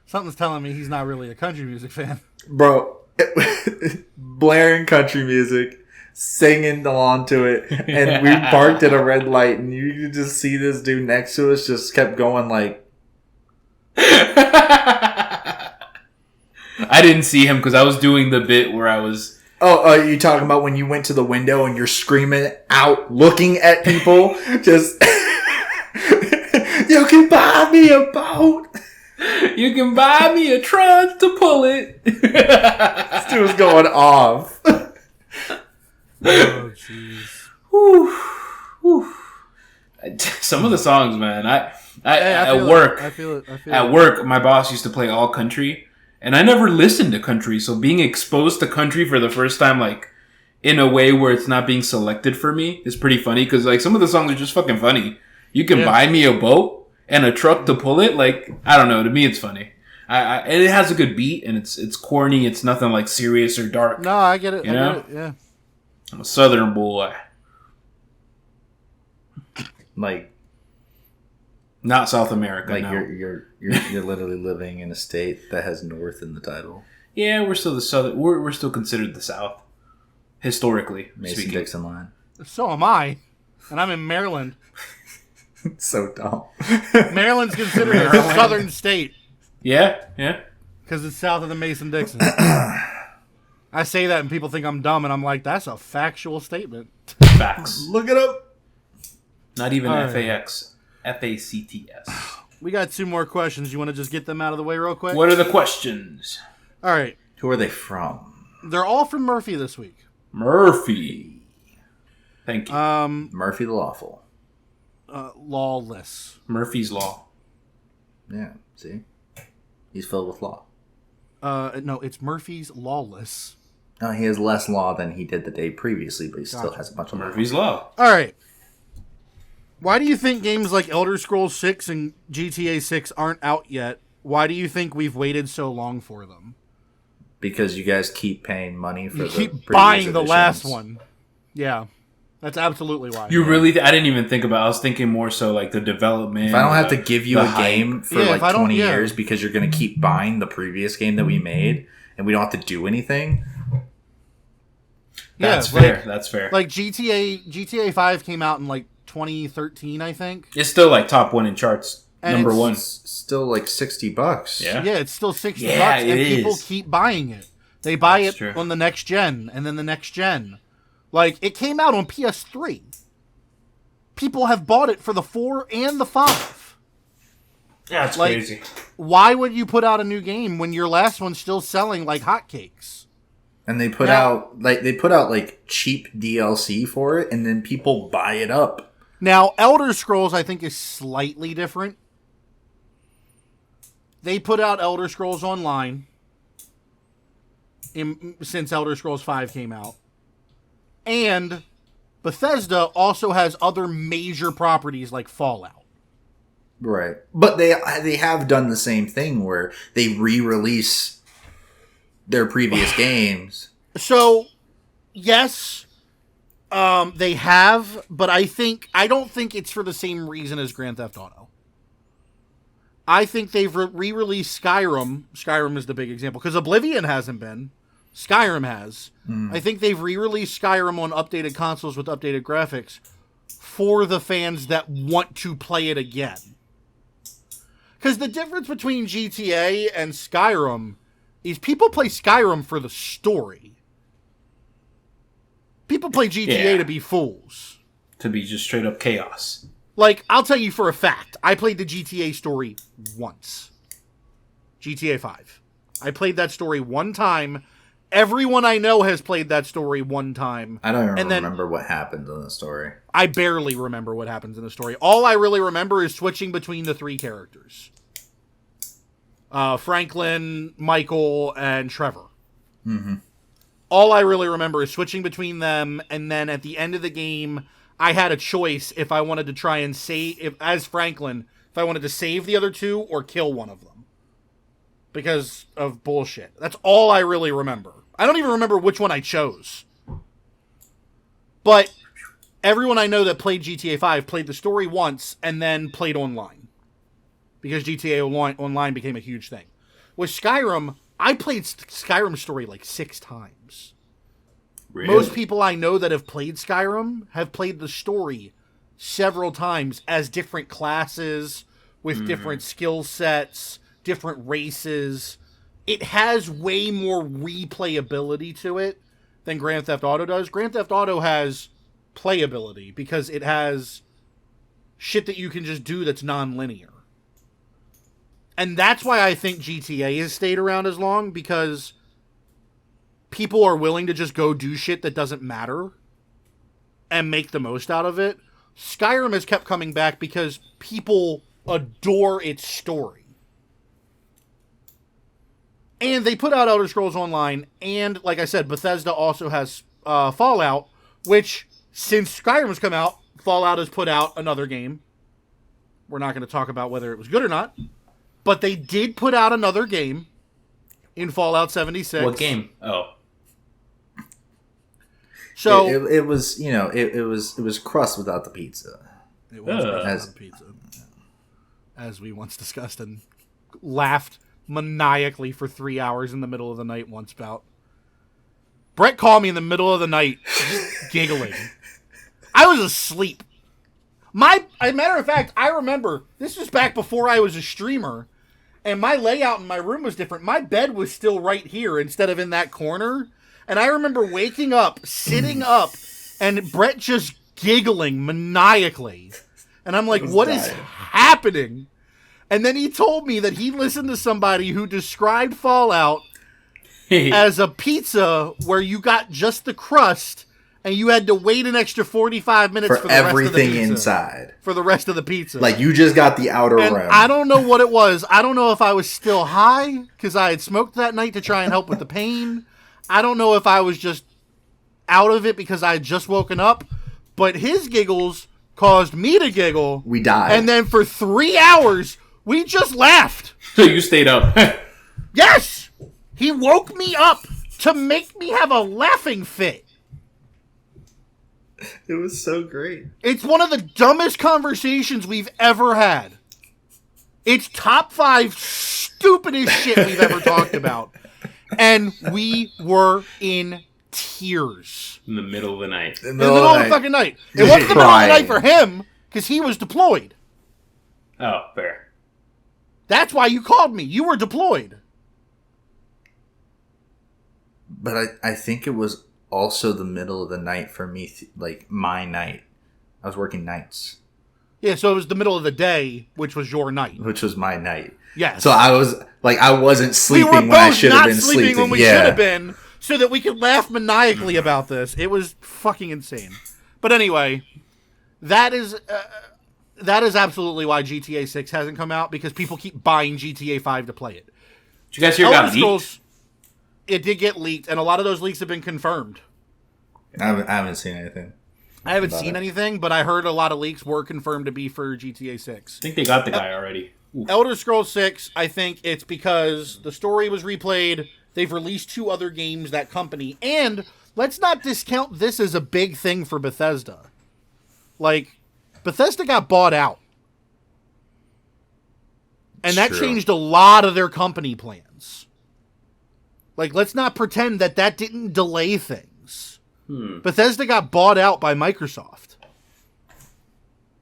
Something's telling me he's not really a country music fan. Bro, blaring country music, singing along to it, and we parked at a red light, and you could just see this dude next to us just kept going like... I didn't see him because I was doing the bit where I was... Oh, you talking about when you went to the window and you're screaming out, looking at people, just... You can buy me a boat! You can buy me a truck to pull it. This dude was going off. Oh, jeez. Some of the songs, man. I feel work. it. I feel it. At work, my boss used to play all country, and I never listened to country. So being exposed to country for the first time, like in a way where it's not being selected for me, is pretty funny. Because like some of the songs are just fucking funny. You can buy me a boat and a truck to pull it. Like I don't know. To me, it's funny. And it has a good beat, and it's corny. It's nothing like serious or dark. No, I get it. You know? Get it. Yeah. I'm a Southern boy. Like, not South America. like no. you're literally living in a state that has North in the title. Yeah, we're still the Southern. We're still considered the South, historically speaking. Mason-Dixon line. So am I, and I'm in Maryland. So dumb. Maryland's considered a southern state Yeah. because it's south of the Mason-Dixon. I say that and people think I'm dumb, and I'm like, that's a factual statement. Facts. Look it up. Not even All right. FAX. FACTS. We got 2 more questions. You want to just get them out of the way real quick? What are the questions? All right. Who are they from? They're all from Murphy this week. Murphy. Thank you. Murphy the Lawful. Lawless. Murphy's Law. Yeah, see? He's filled with law. No, it's Murphy's Lawless. No, he has less law than he did the day previously, but he still has a bunch of Murphy's Law. All right. Why do you think games like Elder Scrolls 6 and GTA 6 aren't out yet? Why do you think we've waited so long for them? Because you guys keep paying money for the keep previous buying the editions. last one. Yeah. That's absolutely why. You really... I didn't even think about it. I was thinking more so like the development. If I don't have to give you a game for if I like don't- 20 years because you're going to keep buying the previous game that we made and we don't have to do anything... That's fair. That's fair. Like GTA 5 came out in like 2013, I think. It's still like top one in charts. And Number one. It's still like $60. Yeah. Yeah, it's still $60 Yeah, and it people is. keep buying it. They buy That's it true. on the next gen and then the next gen. Like, it came out on PS3. People have bought it for the 4 and the 5. Yeah, it's Like- crazy. Why would you put out a new game when your last one's still selling like hotcakes? And they put out like cheap DLC for it and then people buy it up. Now, Elder Scrolls, I think, is slightly different. They put out Elder Scrolls Online since Elder Scrolls 5 came out. And Bethesda also has other major properties like Fallout. Right. But they have done the same thing where they re-release their previous games. So, yes, they have, but I don't think it's for the same reason as Grand Theft Auto. I think they've re-released Skyrim. Skyrim is the big example, because Oblivion hasn't been. Skyrim has. I think they've re-released Skyrim on updated consoles with updated graphics for the fans that want to play it again. Because the difference between GTA and Skyrim is people play Skyrim for the story. People play GTA to be fools. To be just straight up chaos. Like, I'll tell you for a fact, I played the GTA story once. GTA 5. I played that story one time. Everyone I know has played that story one time. I don't even remember what happened in the story. I barely remember what happens in the story. All I really remember is switching between the three characters. Franklin, Michael, and Trevor. Mm-hmm. All I really remember is switching between them, and then at the end of the game, I had a choice if I wanted to try and save, as Franklin, if I wanted to save the other two or kill one of them. Because of bullshit. That's all I really remember. I don't even remember which one I chose. But everyone I know that played GTA 5 played the story once and then played online. Because GTA Online became a huge thing. With Skyrim, I played Skyrim's story like 6 times. Really? Most people I know that have played Skyrim have played the story several times as different classes, with different skill sets, different races. It has way more replayability to it than Grand Theft Auto does. Grand Theft Auto has playability because it has shit that you can just do that's non-linear. And that's why I think GTA has stayed around as long, because people are willing to just go do shit that doesn't matter and make the most out of it. Skyrim has kept coming back because people adore its story. And they put out Elder Scrolls Online, and like I said, Bethesda also has Fallout, which, since Skyrim's come out, Fallout has put out another game. We're not going to talk about whether it was good or not, but they did put out another game in Fallout 76. What game? Oh. So it was, you know, it was crust without the pizza. it was as pizza, as we once discussed and laughed maniacally for 3 hours in the middle of the night once about. Brett called me in the middle of the night, just giggling. I was asleep. As a matter of fact, I remember this was back before I was a streamer, and my layout in my room was different. My bed was still right here instead of in that corner. And I remember waking up, sitting up, and Brett just giggling maniacally. And I'm like, what is happening? And then he told me that he listened to somebody who described Fallout as a pizza where you got just the crust and you had to wait an extra 45 minutes for the everything rest of the pizza, inside. For the rest of the pizza. Like, you just got the outer rim. I don't know what it was. I don't know if I was still high because I had smoked that night to try and help with the pain. I don't know if I was just out of it because I had just woken up. But his giggles caused me to giggle. We died. And then for 3 hours, we just laughed. So you stayed up. Yes! He woke me up to make me have a laughing fit. It was so great. It's one of the dumbest conversations we've ever had. It's top 5 stupidest shit we've ever talked about. And we were in tears. In the middle of the night. In the middle of the fucking night. It wasn't the middle of the night for him, because he was deployed. Oh, fair. That's why you called me. You were deployed. But I think it was also the middle of the night for me, like my night. I was working nights. Yeah, so it was the middle of the day, which was your night. Which was my night. Yes. So I was, like, I wasn't sleeping when I should have been sleeping. We were both not sleeping when we should have been, so that we could laugh maniacally about this. It was fucking insane. But anyway, that is absolutely why GTA 6 hasn't come out, because people keep buying GTA 5 to play it. Did you guys hear about leaked? It did get leaked, and a lot of those leaks have been confirmed. I haven't seen anything. I haven't seen anything, but I heard a lot of leaks were confirmed to be for GTA 6. I think they got the guy already. Ooh. Elder Scrolls 6, I think it's because the story was replayed. They've released 2 other games, that company. And let's not discount this as a big thing for Bethesda. Like, Bethesda got bought out. And that changed a lot of their company plans. Like, let's not pretend that didn't delay things. Bethesda got bought out by Microsoft.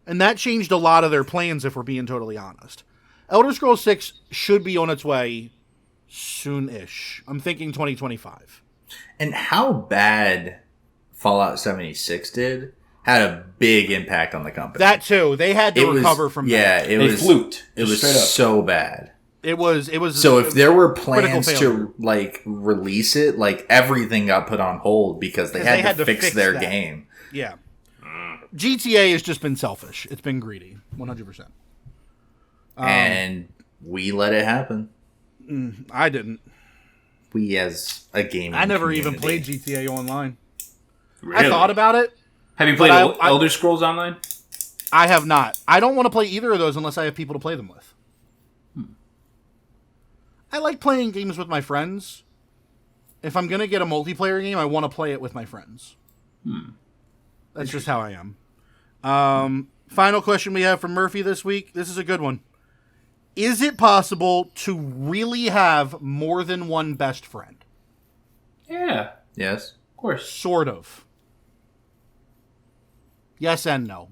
And that changed a lot of their plans, if we're being totally honest. Elder Scrolls 6 should be on its way soon-ish. I'm thinking 2025. And how bad Fallout 76 did had a big impact on the company. That too. They had to recover from that. Yeah, they fluked. It was so bad. It was. So if there were plans to like release it, like everything got put on hold because they had to fix their game. Yeah. GTA has just been selfish. It's been greedy. 100%. And we let it happen. I didn't. We as a gaming I never community. even played GTA Online. Really? I thought about it. Have you played Elder Scrolls Online? I have not. I don't want to play either of those unless I have people to play them with. I like playing games with my friends. If I'm going to get a multiplayer game, I want to play it with my friends. That's just how I am. Final question we have from Murphy this week. This is a good one. Is it possible to really have more than one best friend? Yeah. Yes. Of course. Sort of. Yes and no.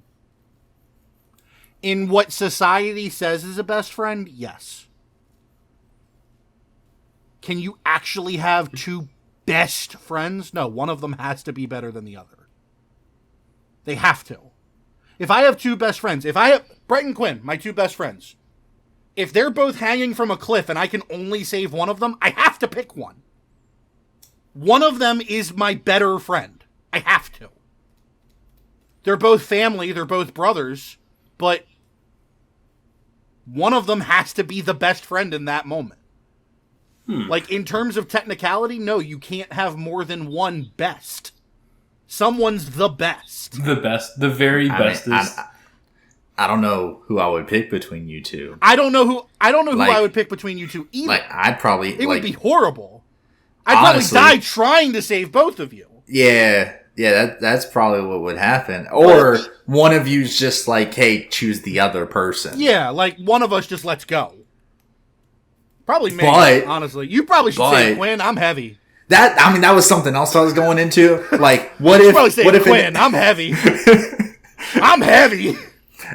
In what society says is a best friend, yes. Can you actually have 2 best friends? No, one of them has to be better than the other. They have to. If I have 2 best friends, if I have Brett and Quinn, my 2 best friends, if they're both hanging from a cliff and I can only save one of them, I have to pick one. One of them is my better friend. I have to. They're both family, they're both brothers, but one of them has to be the best friend in that moment. Like, in terms of technicality, no, you can't have more than one best. Someone's the best. The best. The very bestest. I don't know who I would pick between you 2. I don't know who I would pick between you 2 either. Like, I'd probably... It would be horrible. I'd probably die trying to save both of you. Yeah, that's probably what would happen. Or one of you's just like, hey, choose the other person. Yeah, like, one of us just lets go. Probably me, honestly. You probably should say Quinn. I'm heavy. That was something else I was going into. Like, what if... Quinn, I'm heavy. I'm heavy.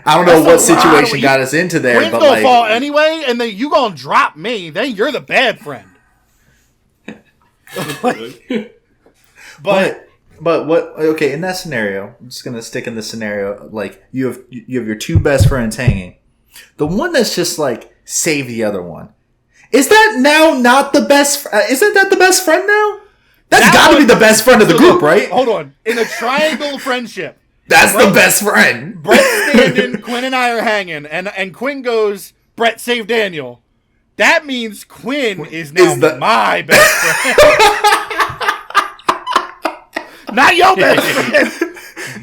I don't know what situation got us into there, Quinn's but gonna fall anyway, and then you gonna drop me. Then you're the bad friend. But what? Okay, in that scenario, I'm just gonna stick in the scenario. Like, you have your 2 best friends hanging. The one that's just like, save the other one. Is that now not the best? Isn't that the best friend now? That's got to be the best friend of the group, right? Hold on. In a triangle friendship, that's the best friend. Brett's standing, Quinn and I are hanging, and Quinn goes, "Brett, save Daniel." That means Quinn is now my best friend. Not your best friend.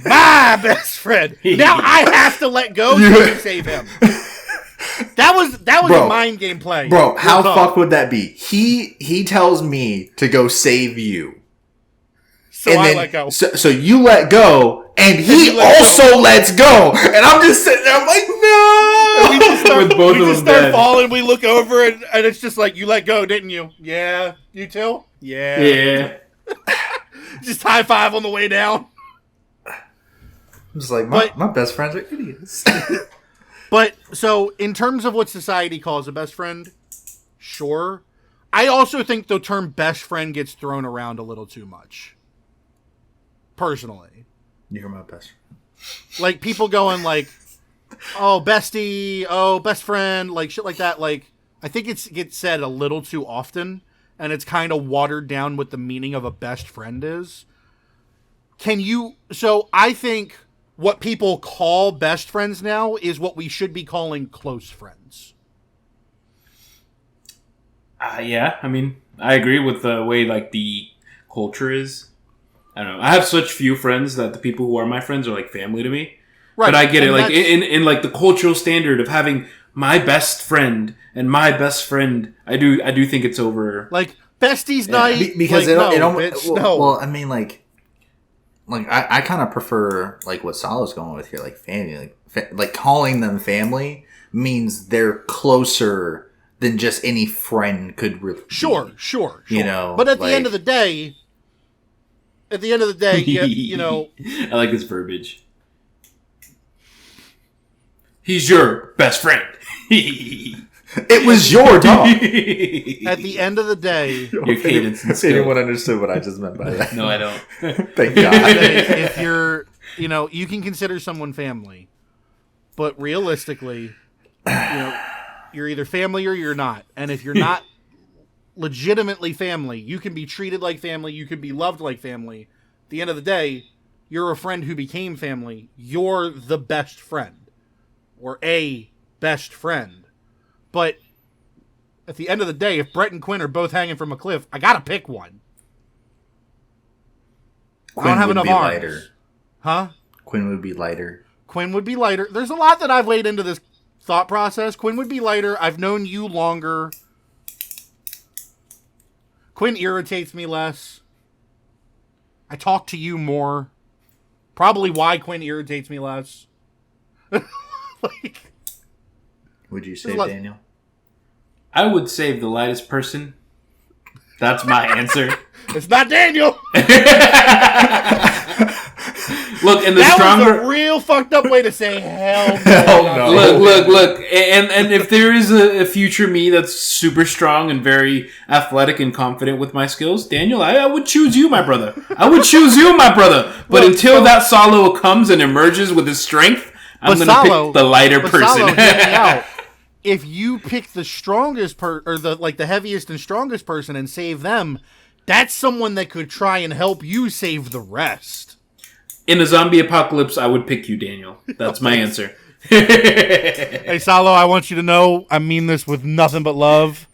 My best friend. Now I have to let go to save him. That was a mind game play. Bro, how fucked would that be? He tells me to go save you. So I let go. So you let go, and he also lets go. And I'm just sitting there, I'm like, no! And we just start falling, we look over, and it's just like, you let go, didn't you? Yeah. You too? Yeah. Yeah. Just high five on the way down. I'm just like, my best friends are idiots. But, so, in terms of what society calls a best friend, sure. I also think the term best friend gets thrown around a little too much. Personally. You're my best friend. Like, people going like, oh, bestie, oh, best friend, like, shit like that. Like, I think it gets said a little too often, and it's kind of watered down what the meaning of a best friend is. So, I think what people call best friends now is what we should be calling close friends. Yeah, I mean, I agree with the way, like, the culture is. I don't know. I have such few friends that the people who are my friends are, like, family to me. Right. But I get it. Like, in like, the cultural standard of having my best friend and my best friend, I do think it's over. Like, besties night. Because well, I mean, like I kind of prefer like what Salo's going with here, like family, like calling them family means they're closer than just any friend could really. Sure. You know, but at the end of the day, you know, I like this verbiage. He's your best friend. It was your dog. At the end of the day, your cadence and skill. Anyone understood what I just meant by that? No, I don't. Thank God. If you're, you know, you can consider someone family, but realistically, you know, you're either family or you're not. And if you're not legitimately family, you can be treated like family, you can be loved like family. At the end of the day, you're a friend who became family. You're the best friend. Or a best friend. But at the end of the day, if Brett and Quinn are both hanging from a cliff, I gotta pick one. I don't have enough arms. Lighter. Huh? Quinn would be lighter. Quinn would be lighter. There's a lot that I've laid into this thought process. Quinn would be lighter. I've known you longer. Quinn irritates me less. I talk to you more. Probably why Quinn irritates me less. Like, would you save Daniel? I would save the lightest person. That's my answer. It's not Daniel. Look, and that was a real fucked up way to say hell no. Look, and if there is a future me that's super strong and very athletic and confident with my skills, Daniel, I would choose you, my brother. I would choose you, my brother. But until that Salo comes and emerges with his strength, I'm going to pick the lighter person. Salo, hear me out. If you pick the strongest the heaviest and strongest person and save them, that's someone that could try and help you save the rest. In a zombie apocalypse, I would pick you, Daniel. That's my answer. Hey, Salo, I want you to know, I mean this with nothing but love.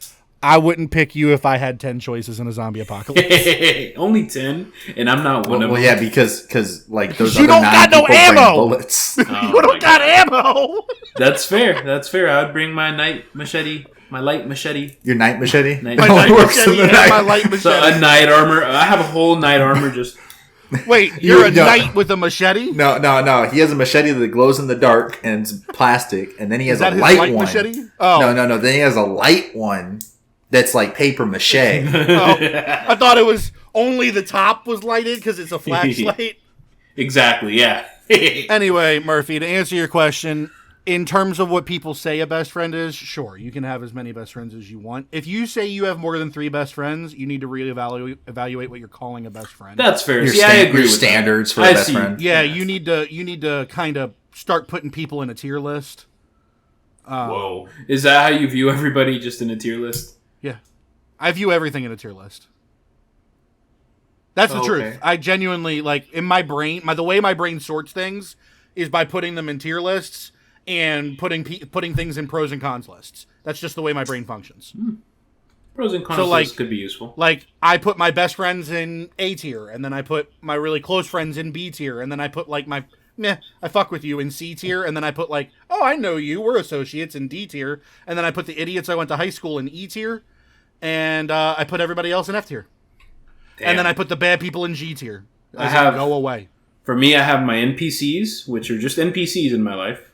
I wouldn't pick you if I had 10 choices in a zombie apocalypse. Only 10, and I'm not one of them. Well, yeah, because like those you other don't 9 got no ammo. Bullets. You don't got ammo. That's fair. I would bring my night machete, my light machete. Your night machete? My night machete and my light machete. So a knight armor. I have a whole knight armor just. Wait, you're a knight with a machete? No. He has a machete that glows in the dark and it's plastic, and then he has a light one. Machete? Oh. No. Then he has a light one that's like paper mache. I thought it was only the top was lighted because it's a flashlight. Exactly, yeah. Anyway, Murphy, to answer your question, in terms of what people say a best friend is, sure, you can have as many best friends as you want. If you say you have more than 3 best friends, you need to really evaluate what you're calling a best friend. That's fair. I agree with standards for a best friend. Yeah, you need to kind of start putting people in a tier list. Whoa. Is that how you view everybody, just in a tier list? Yeah. I view everything in a tier list. That's the truth. I genuinely, like, in my brain, the way my brain sorts things is by putting them in tier lists and putting things in pros and cons lists. That's just the way my brain functions. Pros and cons lists could be useful. Like, I put my best friends in A tier, and then I put my really close friends in B tier, and then I put, like, I fuck with you in C tier, and then I put, like, oh, I know you, we're associates in D tier, and then I put the idiots I went to high school in E tier, and I put everybody else in F tier. Damn. And then I put the bad people in G tier. Go away. For me, I have my NPCs, which are just NPCs in my life.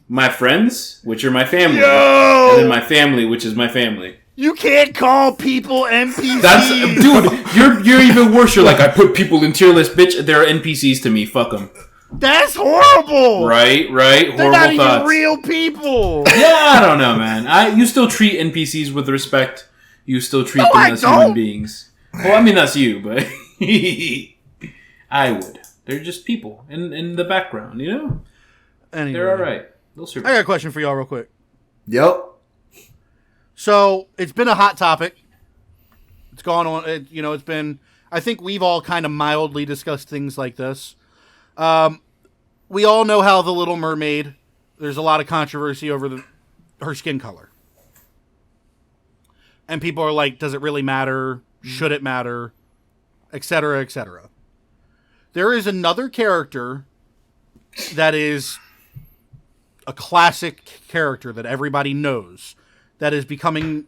My friends, which are my family. Yo! And then my family, which is my family. You can't call people NPCs. Dude, you're even worse. You're like, I put people in tier list, bitch. They're NPCs to me. Fuck them. That's horrible. Right. They're not even real people. Yeah, I don't know, man. You still treat NPCs with respect. You still treat them as human beings. Well, I mean, that's you, but I would. They're just people in the background, you know? Anyway, they're all right. They'll survive. I got a question for y'all real quick. Yep. So, it's been a hot topic. It's gone on, it's been, I think we've all kind of mildly discussed things like this. We all know how The Little Mermaid, there's a lot of controversy over her skin color. And people are like, does it really matter? Should it matter? Etc., etc. There is another character that is a classic character that everybody knows that is becoming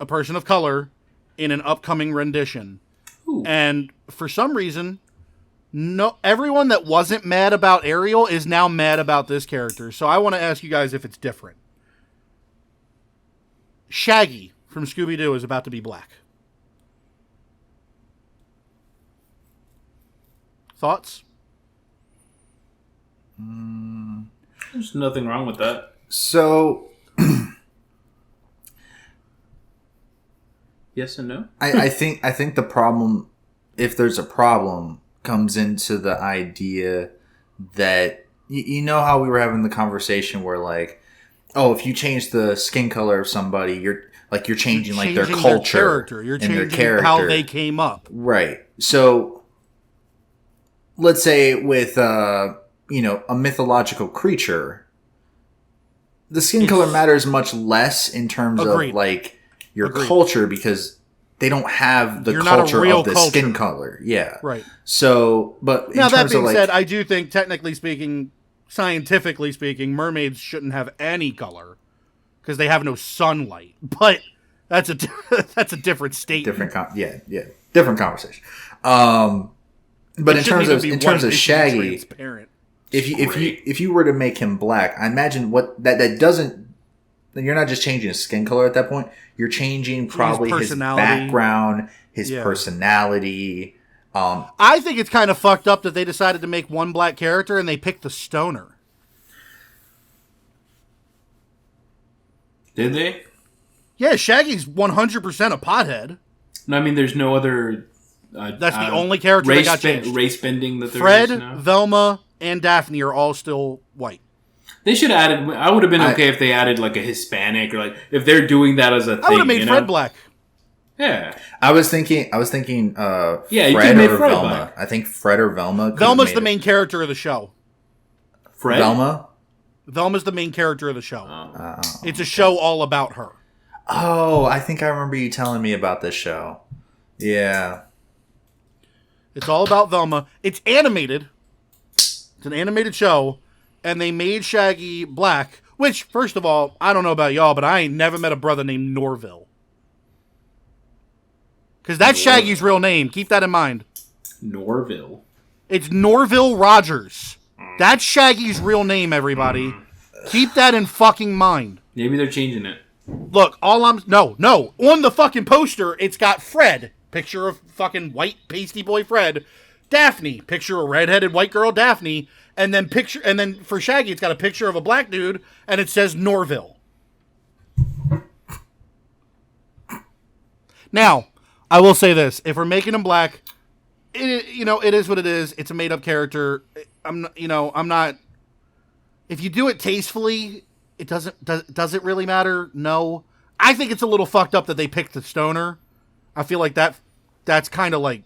a person of color in an upcoming rendition. Ooh. And for some reason, everyone that wasn't mad about Ariel is now mad about this character. So I want to ask you guys if it's different. Shaggy from Scooby-Doo is about to be black. Thoughts? There's nothing wrong with that. So, yes and no. I think the problem, if there's a problem, comes into the idea that you know how we were having the conversation where, like, oh, if you change the skin color of somebody, you're changing like their culture, their character. You're changing their character, how they came up. Right. So, let's say with a mythological creature, the skin color matters much less in terms of like your culture, because they don't have the culture of the skin color. Yeah. Right. So, but now that being said, I do think, technically speaking, scientifically speaking, mermaids shouldn't have any color because they have no sunlight. But that's a different statement. Different conversation. But in terms of Shaggy, if you were to make him black, I imagine what that doesn't. You're not just changing his skin color at that point. You're changing probably his background, his personality. I think it's kind of fucked up that they decided to make one black character and they picked the stoner. Did they? Yeah, Shaggy's 100% a pothead. No, I mean, there's no other. That's the only character that got changed. Race bending that Fred, Velma, and Daphne are all still white. They should have added. I would have been okay if they added like a Hispanic, or like if they're doing that as a thing. I would have made Fred black. Yeah, I was thinking. Fred or Velma. Black. I think Fred or Velma. Velma's the main character of the show. Fred. Velma's the main character of the show. It's a show all about her. Oh, I think I remember you telling me about this show. Yeah. It's all about Velma. It's animated. It's an animated show. And they made Shaggy black. Which, first of all, I don't know about y'all, but I ain't never met a brother named Norville. Because that's Shaggy's real name. Keep that in mind. Norville. It's Norville Rogers. That's Shaggy's real name, everybody. Keep that in fucking mind. Maybe they're changing it. Look, No. On the fucking poster, it's got Fred. Picture of fucking white pasty boy Fred. Daphne. Picture of redheaded white girl Daphne. And then for Shaggy, it's got a picture of a black dude, and it says Norville. Now, I will say this: if we're making him black, it is what it is. It's a made-up character. I'm not. If you do it tastefully, it doesn't. Does it really matter? No. I think it's a little fucked up that they picked the stoner. I feel like that's kind of like,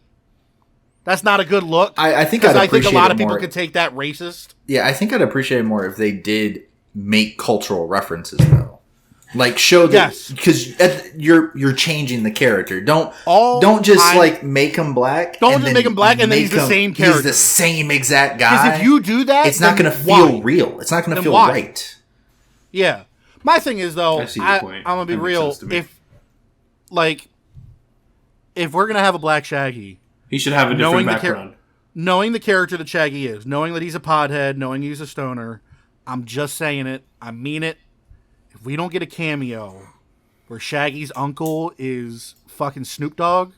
that's not a good look. I think a lot of people could take that racist. Yeah, I think I'd appreciate it more if they did make cultural references though. Like show that, because you're changing the character. Don't just make him black. Don't just make him black and then he's the same character. He's the same exact guy. Because if you do that, it's not going to feel real. It's not going to feel right. Yeah. My thing is though, I'm gonna be real. If we're gonna have a black Shaggy, he should have a different background. Knowing the character that Shaggy is, knowing that he's a pothead, knowing he's a stoner, I'm just saying it. I mean it. If we don't get a cameo where Shaggy's uncle is fucking Snoop Dogg,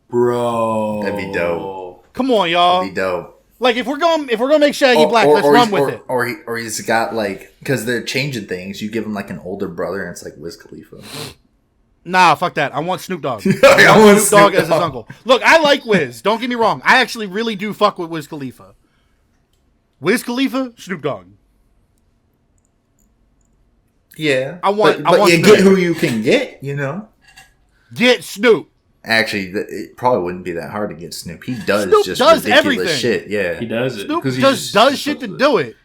bro, that'd be dope. Come on, y'all. That'd be dope. Like if we're gonna make Shaggy black, let's run with it. Or he's got because they're changing things. You give him like an older brother, and it's like Wiz Khalifa. Nah, fuck that. I want Snoop Dogg. I want Snoop Dogg as his uncle. Look, I like Wiz. Don't get me wrong. I actually really do fuck with Wiz Khalifa. Wiz Khalifa, Snoop Dogg. Yeah, I want you get who you can get. Get Snoop. Actually, it probably wouldn't be that hard to get Snoop. He does ridiculous everything. Shit. Yeah, he does it. Snoop just does shit to do it.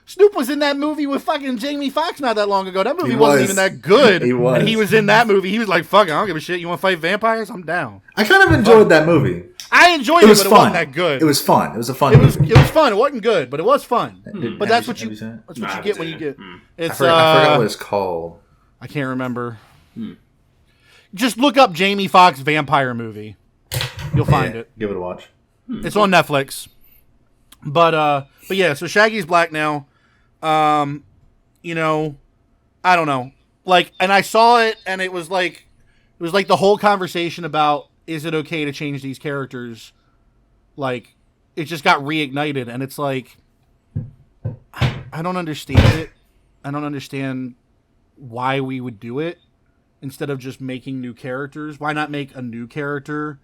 Snoop was in that movie with fucking Jamie Foxx not that long ago. That movie wasn't even that good. He was. And he was in that movie. He was like, fuck it, I don't give a shit. You want to fight vampires? I'm down. I kind of enjoyed that movie. I enjoyed it, but it wasn't that good. It was fun. It was a fun movie. It was fun. It wasn't good, but it was fun. But that's what you get when you get... I forgot what it's called. I can't remember. Just look up Jamie Foxx vampire movie. You'll find it. Give it a watch. It's on Netflix. But yeah, so Shaggy's black now. I don't know. And I saw it, and it was like the whole conversation about, is it okay to change these characters? It just got reignited, and it's like, I don't understand it. I don't understand why we would do it instead of just making new characters. Why not make a new character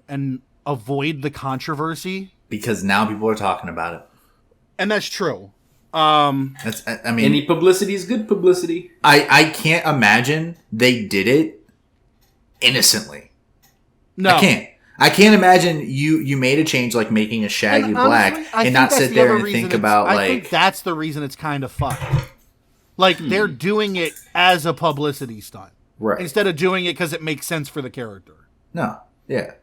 and avoid the controversy? Because now people are talking about it. And that's true. Any publicity is good publicity. I can't imagine they did it innocently. No. I can't imagine you made a change like making a Shaggy black and not sit there and think about I think that's the reason it's kind of fucked. They're doing it as a publicity stunt. Right. Instead of doing it because it makes sense for the character. No. Yeah.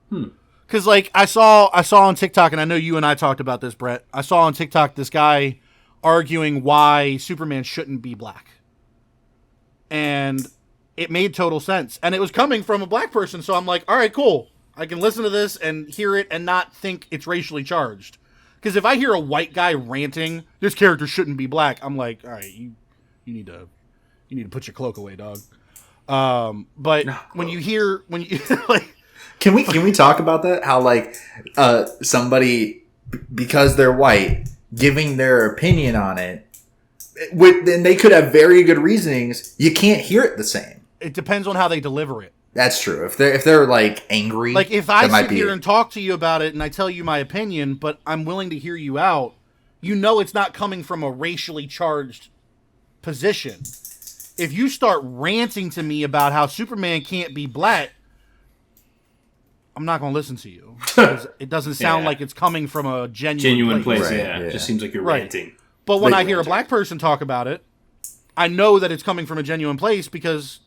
Because I saw on TikTok, and I know you and I talked about this, Brett. I saw on TikTok this guy arguing why Superman shouldn't be black. And it made total sense. And it was coming from a black person, so I'm like, all right, cool. I can listen to this and hear it and not think it's racially charged. Because if I hear a white guy ranting, this character shouldn't be black, I'm like, all right, you need to put your cloak away, dog. But when you Can we talk about that? How somebody, because they're white, giving their opinion on it, then they could have very good reasonings. You can't hear it the same. It depends on how they deliver it. That's true. If they're angry, if I sit here and talk to you about it and I tell you my opinion, but I'm willing to hear you out, it's not coming from a racially charged position. If you start ranting to me about how Superman can't be black, I'm not going to listen to you. It doesn't sound like it's coming from a genuine place. Right, yeah. It just seems like you're ranting. But when I hear a black person talk about it, I know that it's coming from a genuine place because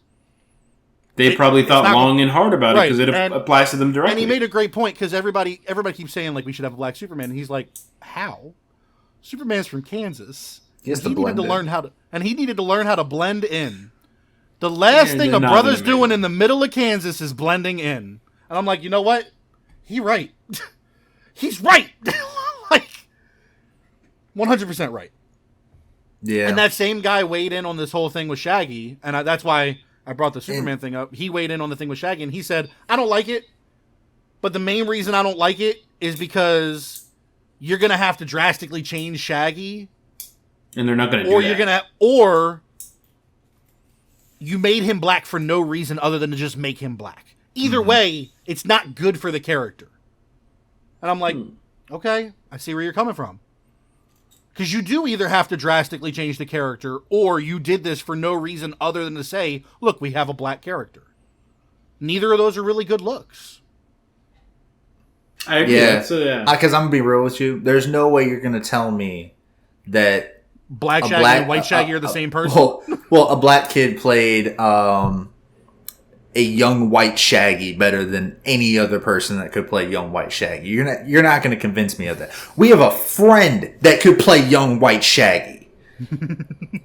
they probably thought long and hard about it because it applies to them directly. And he made a great point because everybody keeps saying we should have a black Superman, and he's like, how? Superman's from Kansas. He needed to learn how to blend in. The last thing a brother's doing in the middle of Kansas is blending in. And I'm like, you know what? He's right. He's right. 100% right. Yeah. And that same guy weighed in on this whole thing with Shaggy, and that's why I brought the Superman thing up. He weighed in on the thing with Shaggy, and he said, I don't like it, but the main reason I don't like it is because you're going to have to drastically change Shaggy. And they're not going to do that. Or you made him black for no reason other than to just make him black. Either way, it's not good for the character. And I'm like, okay, I see where you're coming from. Because you do either have to drastically change the character, or you did this for no reason other than to say, look, we have a black character. Neither of those are really good looks. I agree. Yeah, yeah. Because I'm gonna be real with you. There's no way you're gonna tell me that Black Shaggy and White Shaggy are the same person. Well, a black kid played a young white Shaggy better than any other person that could play young white Shaggy. You're not going to convince me of that. We have a friend that could play young white Shaggy.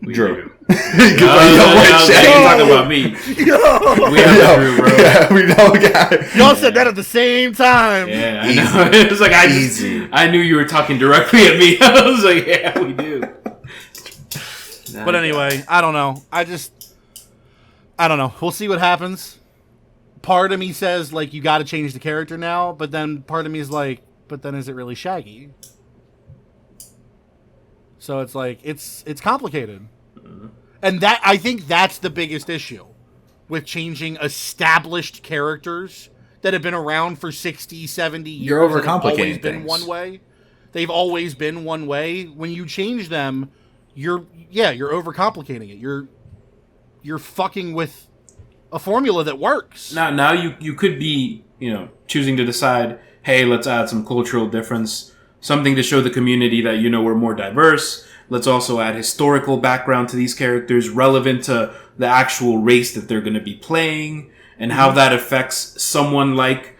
Drew. You're talking about me. We have a Drew, bro. Yeah, we know a guy. Y'all said that at the same time. Yeah, I know. It was like I knew you were talking directly at me. I was like, yeah, we do. But anyway, I don't know. I don't know. We'll see what happens. Part of me says, like, you got to change the character now, but then part of me is like, but then is it really Shaggy? So it's like, it's complicated. And that, I think that's the biggest issue with changing established characters that have been around for 60, 70 years. You're overcomplicating always been things. one way. They've always been one way. When you change them, you're overcomplicating it. You're fucking with a formula that works. Now you could be, choosing to decide, hey, let's add some cultural difference, something to show the community that, we're more diverse. Let's also add historical background to these characters relevant to the actual race that they're going to be playing and how that affects someone like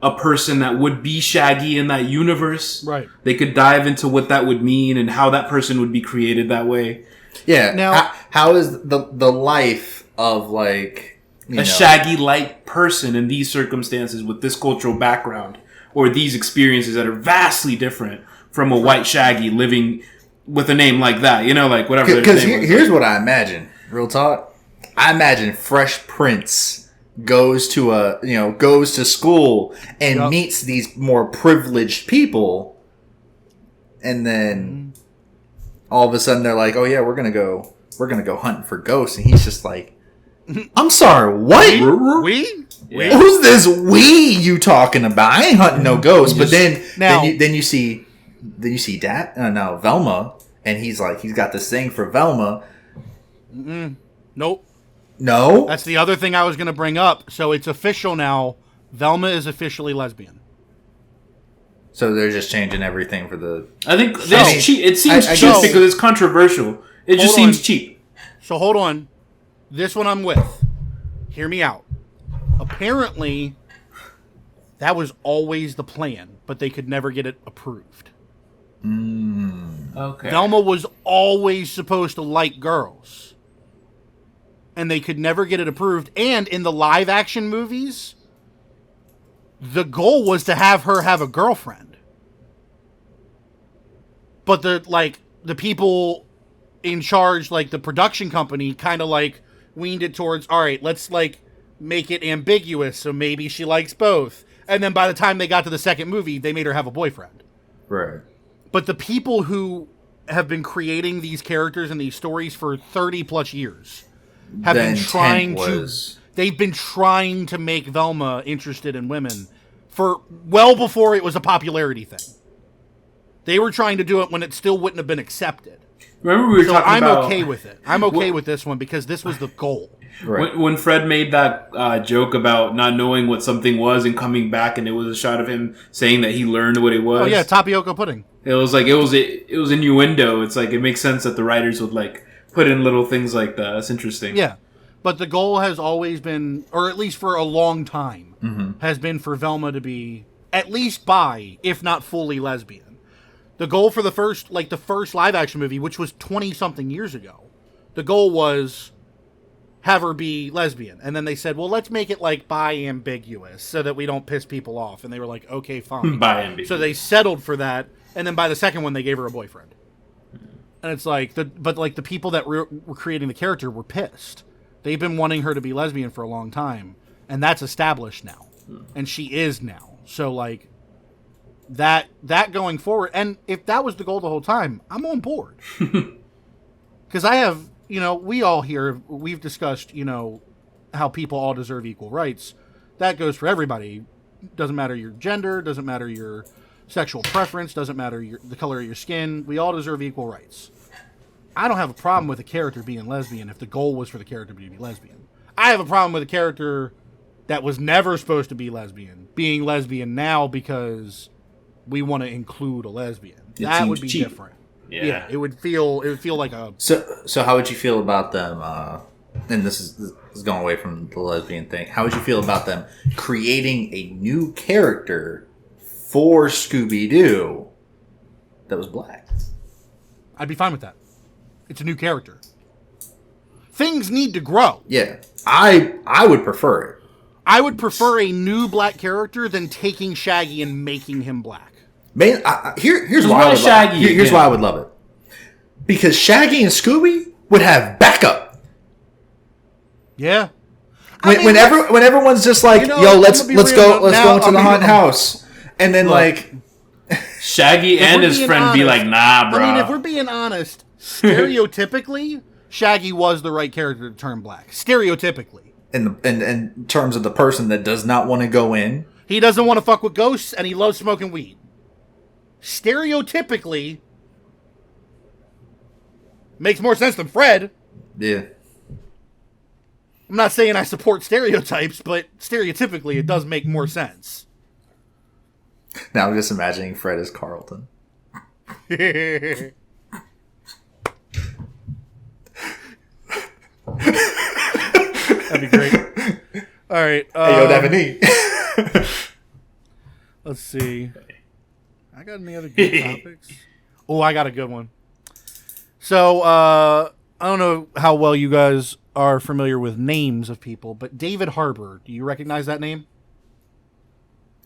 a person that would be Shaggy in that universe. Right. They could dive into what that would mean and how that person would be created that way. Yeah. Now, how is the life of, like, a Shaggy-like person in these circumstances with this cultural background or these experiences that are vastly different from a white Shaggy living with a name like that, like whatever. Because here's what I imagine. Real talk. I imagine Fresh Prince goes to school and meets these more privileged people, and then all of a sudden they're like, "Oh yeah, we're gonna go hunting for ghosts," and he's just like, "I'm sorry, what? We? Who's this we you talking about? I ain't hunting no ghosts." But then you see Velma, and he's got this thing for Velma. Nope. No, That's the other thing I was going to bring up. So it's official now. Velma is officially lesbian. so they're just changing everything for the. I think it's cheap. It seems cheap so- because it's controversial. It just Hold on. seems cheap. So hold on. This one I'm with. Hear me out. Apparently, that was always the plan, but they could never get it approved. Okay. Velma was always supposed to like girls. And they could never get it approved. And in the live action movies, the goal was to have her have a girlfriend. But the people in charge, like the production company, kind of weaned it towards, all right, let's make it ambiguous, so maybe she likes both. And then by the time they got to the second movie, they made her have a boyfriend. Right. But the people who have been creating these characters and these stories for 30 plus years have been trying they've been trying to make Velma interested in women for well before it was a popularity thing. They were trying to do it when it still wouldn't have been accepted. Remember we were talking about... I'm okay with it. I'm okay with this one because this was the goal. Right. When Fred made that joke about not knowing what something was and coming back, and it was a shot of him saying that he learned what it was. Oh yeah, tapioca pudding. It was innuendo. It's like it makes sense that the writers would put in little things like that. That's interesting. Yeah, but the goal has always been, or at least for a long time, has been for Velma to be at least bi, if not fully lesbian. The goal for the first live action movie, which was 20 something years ago, the goal was have her be lesbian. And then they said, well, let's make it bi-ambiguous so that we don't piss people off. And they were like, okay, fine. Bi-ambiguous. So they settled for that. And then by the second one, they gave her a boyfriend. And it's the people that were creating the character were pissed. They've been wanting her to be lesbian for a long time. And that's established now. And she is now. So that going forward. And if that was the goal the whole time, I'm on board. Because I have, we all here, we've discussed, how people all deserve equal rights. That goes for everybody. Doesn't matter your gender, doesn't matter your sexual preference, doesn't matter the color of your skin. We all deserve equal rights. I don't have a problem with a character being lesbian if the goal was for the character to be lesbian. I have a problem with a character that was never supposed to be lesbian being lesbian now because we want to include a lesbian. That would be cheap. different. Yeah, it would feel like a. So how would you feel about them? And this is going away from the lesbian thing. How would you feel about them creating a new character for Scooby-Doo that was black? I'd be fine with that. It's a new character. Things need to grow. Yeah, I would prefer it. I would prefer a new black character than taking Shaggy and making him black. Man, here's why I would Shaggy. Here's why I would love it. Because Shaggy and Scooby would have backup. Yeah. When everyone's just like, yo, let's go into the haunted house, and then like Shaggy and his friend be like, nah, bro. I mean, if we're being honest, stereotypically, Shaggy was the right character to turn black. Stereotypically. In terms of the person that does not want to go in. He doesn't want to fuck with ghosts, and he loves smoking weed. Stereotypically, makes more sense than Fred. Yeah. I'm not saying I support stereotypes, but stereotypically, it does make more sense. Now I'm just imagining Fred as Carlton. That'd be great. All right. Hey, yo, Davini. Let's see. I got any other good topics? Oh, I got a good one. So, I don't know how well you guys are familiar with names of people, but David Harbour, do you recognize that name?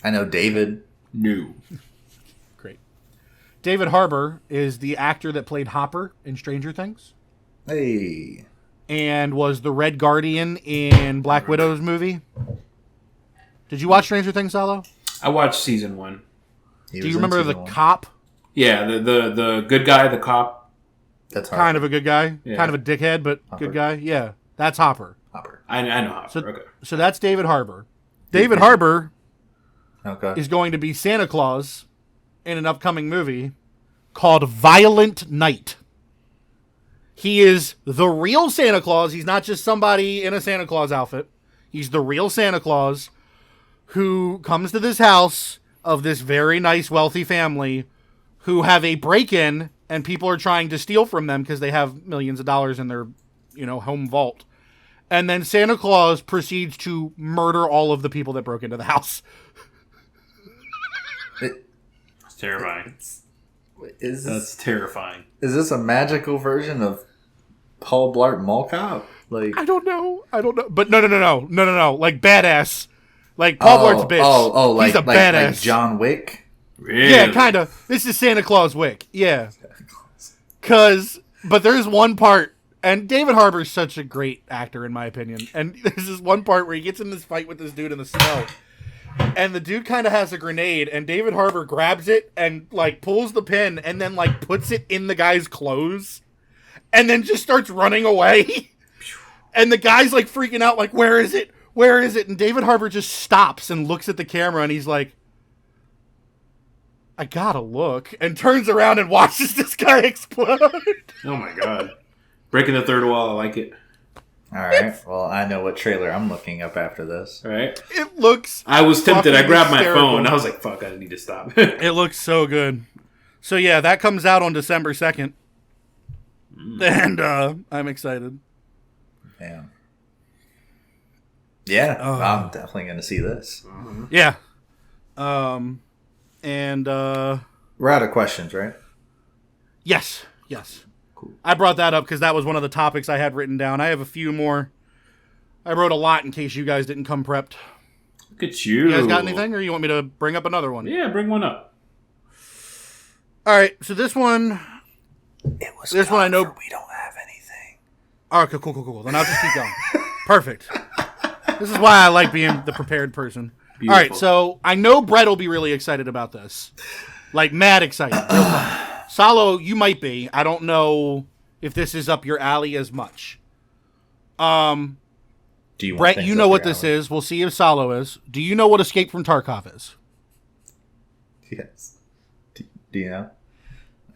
I know David. No. Great. David Harbour is the actor that played Hopper in Stranger Things. Hey. And was the Red Guardian in Black Widow's movie. Did you watch Stranger Things, Salo? I watched season 1. Do you remember the cop? Yeah, the good guy, the cop. That's Hopper. Kind of a good guy. Yeah. Kind of a dickhead, but Hopper. Good guy. Yeah, that's Hopper. I know Hopper. Okay. So that's David Harbour. David Harbour Okay. is going to be Santa Claus in an upcoming movie called Violent Night. He is the real Santa Claus. He's not just somebody in a Santa Claus outfit. He's the real Santa Claus who comes to this house of this very nice, wealthy family who have a break-in and people are trying to steal from them because they have millions of dollars in their, home vault. And then Santa Claus proceeds to murder all of the people that broke into the house. It's terrifying. That's terrifying. Is this a magical version of Paul Blart Mall Cop? Like I don't know. But no. Like badass. Like Paul Blart's a bitch. He's a badass. Like John Wick? Really? Yeah, kind of. This is Santa Claus Wick. Yeah. But there's one part, and David Harbour's such a great actor in my opinion. And there's this one part where he gets in this fight with this dude in the snow. And the dude kind of has a grenade, and David Harbour grabs it and, pulls the pin and then, puts it in the guy's clothes. And then just starts running away. And the guy's, freaking out, where is it? Where is it? And David Harbour just stops and looks at the camera, and he's like, I gotta look. And turns around and watches this guy explode. Oh, my God. Breaking the third wall, I like it. All right. Well, I know what trailer I'm looking up after this. All right. It looks... I was tempted. I grabbed hysterical. my phone. I was like, fuck, I need to stop. It looks so good. So, yeah, that comes out on December 2nd. And I'm excited. Damn. Yeah, I'm definitely going to see this. Yeah. And we're out of questions, right? Yes. Cool. I brought that up because that was one of the topics I had written down. I have a few more. I wrote a lot in case you guys didn't come prepped. Look at you. You guys got anything, or you want me to bring up another one? Yeah, bring one up. All right, so this one... This one I know... We don't have anything. All right, cool. Then I'll just keep going. Perfect. This is why I like being the prepared person. Beautiful. All right, so I know Brett will be really excited about this. Mad excited. Real fun. Salo, you might be. I don't know if this is up your alley as much. Do you Brett, you know what this is. We'll see if Salo is. Do you know what Escape from Tarkov is? Yes. Do you know?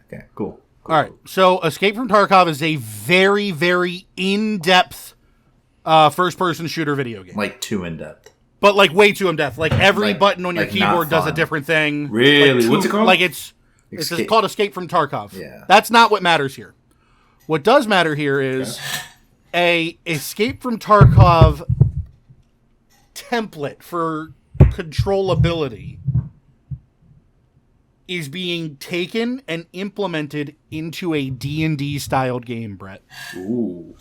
Okay, cool. All right. So Escape from Tarkov is a very, very in-depth first-person shooter video game. Like too in-depth. But like way too in-depth. Like every button on your like keyboard not does a fun. different thing. Really? Like What's it called? Like it's called Escape from Tarkov. Yeah. That's not what matters here. What does matter here is a Escape from Tarkov template for controllability is being taken and implemented into a D&D styled game, Brett. Ooh.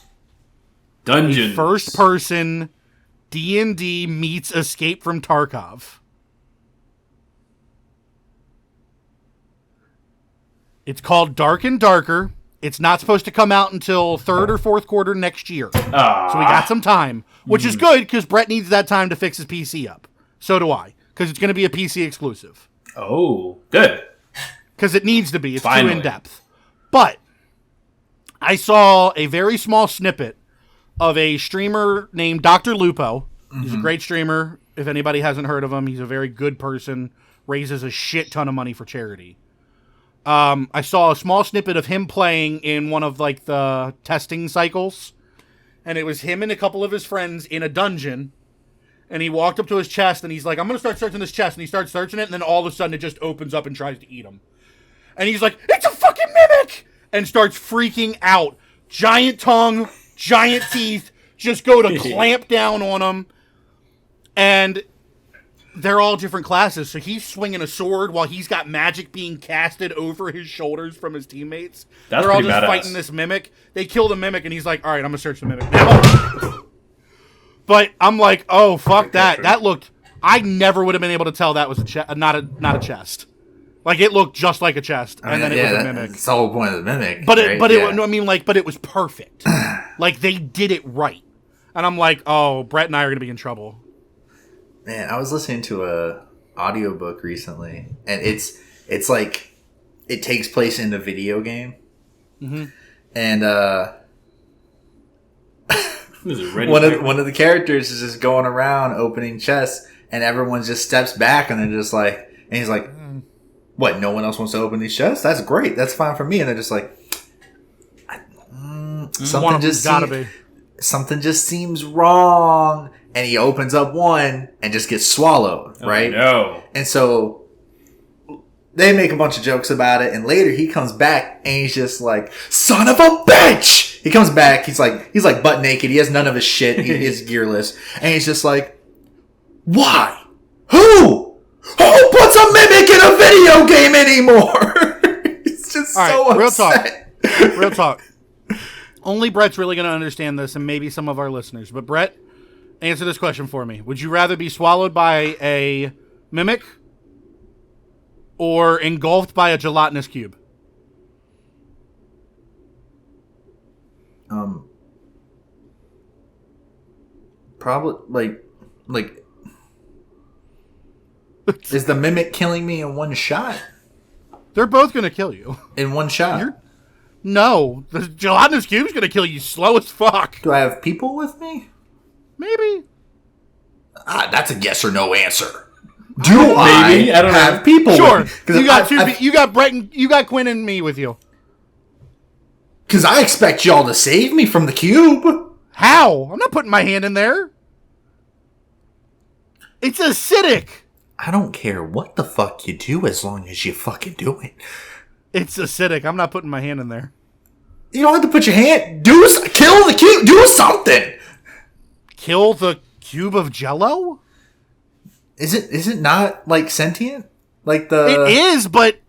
Dungeons. First person D&D meets Escape from Tarkov. It's called Dark and Darker. It's not supposed to come out until third or fourth quarter next year. So we got some time, which is good because Brett needs that time to fix his PC up. So do I, because it's going to be a PC exclusive. Oh, good. Because it needs to be. It's Finally. too in-depth. But I saw a very small snippet of a streamer named Dr. Lupo. He's a great streamer. If anybody hasn't heard of him, he's a very good person. Raises a shit ton of money for charity. I saw a small snippet of him playing in one of like the testing cycles. And it was him and a couple of his friends in a dungeon. And he walked up to his chest and he's like, I'm going to start searching this chest. And he starts searching it. And then all of a sudden it just opens up and tries to eat him. And he's like, it's a fucking mimic! And starts freaking out. Giant tongue, giant teeth, just go to clamp down on him. And they're all different classes. So he's swinging a sword while he's got magic being casted over his shoulders from his teammates. That's they're all pretty just badass. fighting this mimic. They kill the mimic and he's like, all right, I'm going to search the mimic now. But I'm like, oh, fuck that. That looked... I never would have been able to tell that was not a chest. Like, it looked just like a chest, and then it was a mimic. That's the whole point of the mimic. But right? but it was perfect. Like, they did it right. And I'm like, oh, Brett and I are going to be in trouble. Man, I was listening to a audiobook recently, and it's like it takes place in the video game. Mm-hmm. And one of the characters is just going around opening chests, and everyone just steps back, and they're just like, and he's like, what, no one else wants to open these chests? That's great. That's fine for me. And they're just like, something just seems wrong. And he opens up one and just gets swallowed, right? No. And so they make a bunch of jokes about it. And later he comes back and he's just like, son of a bitch! He comes back. He's like butt naked. He has none of his shit. He is gearless. And he's just like, why? Who puts a mimic in a video game anymore? It's just so upset. Real talk. Only Brett's really going to understand this, and maybe some of our listeners. But Brett, answer this question for me. Would you rather be swallowed by a mimic or engulfed by a gelatinous cube? Probably like is the mimic killing me in one shot? They're both going to kill you. In one shot? No. The gelatinous cube's going to kill you slow as fuck. Do I have people with me? Maybe. That's a yes or no answer. I don't have people sure. with me? You got Brett and you got Quinn and me with you. Because I expect y'all to save me from the cube. How? I'm not putting my hand in there. It's acidic. I don't care what the fuck you do as long as you fucking do it. It's acidic. I'm not putting my hand in there. You don't have to put your hand... Kill the cube. Do something. Kill the cube of Jell-O? Is it not, like, sentient? Like the... It is, but,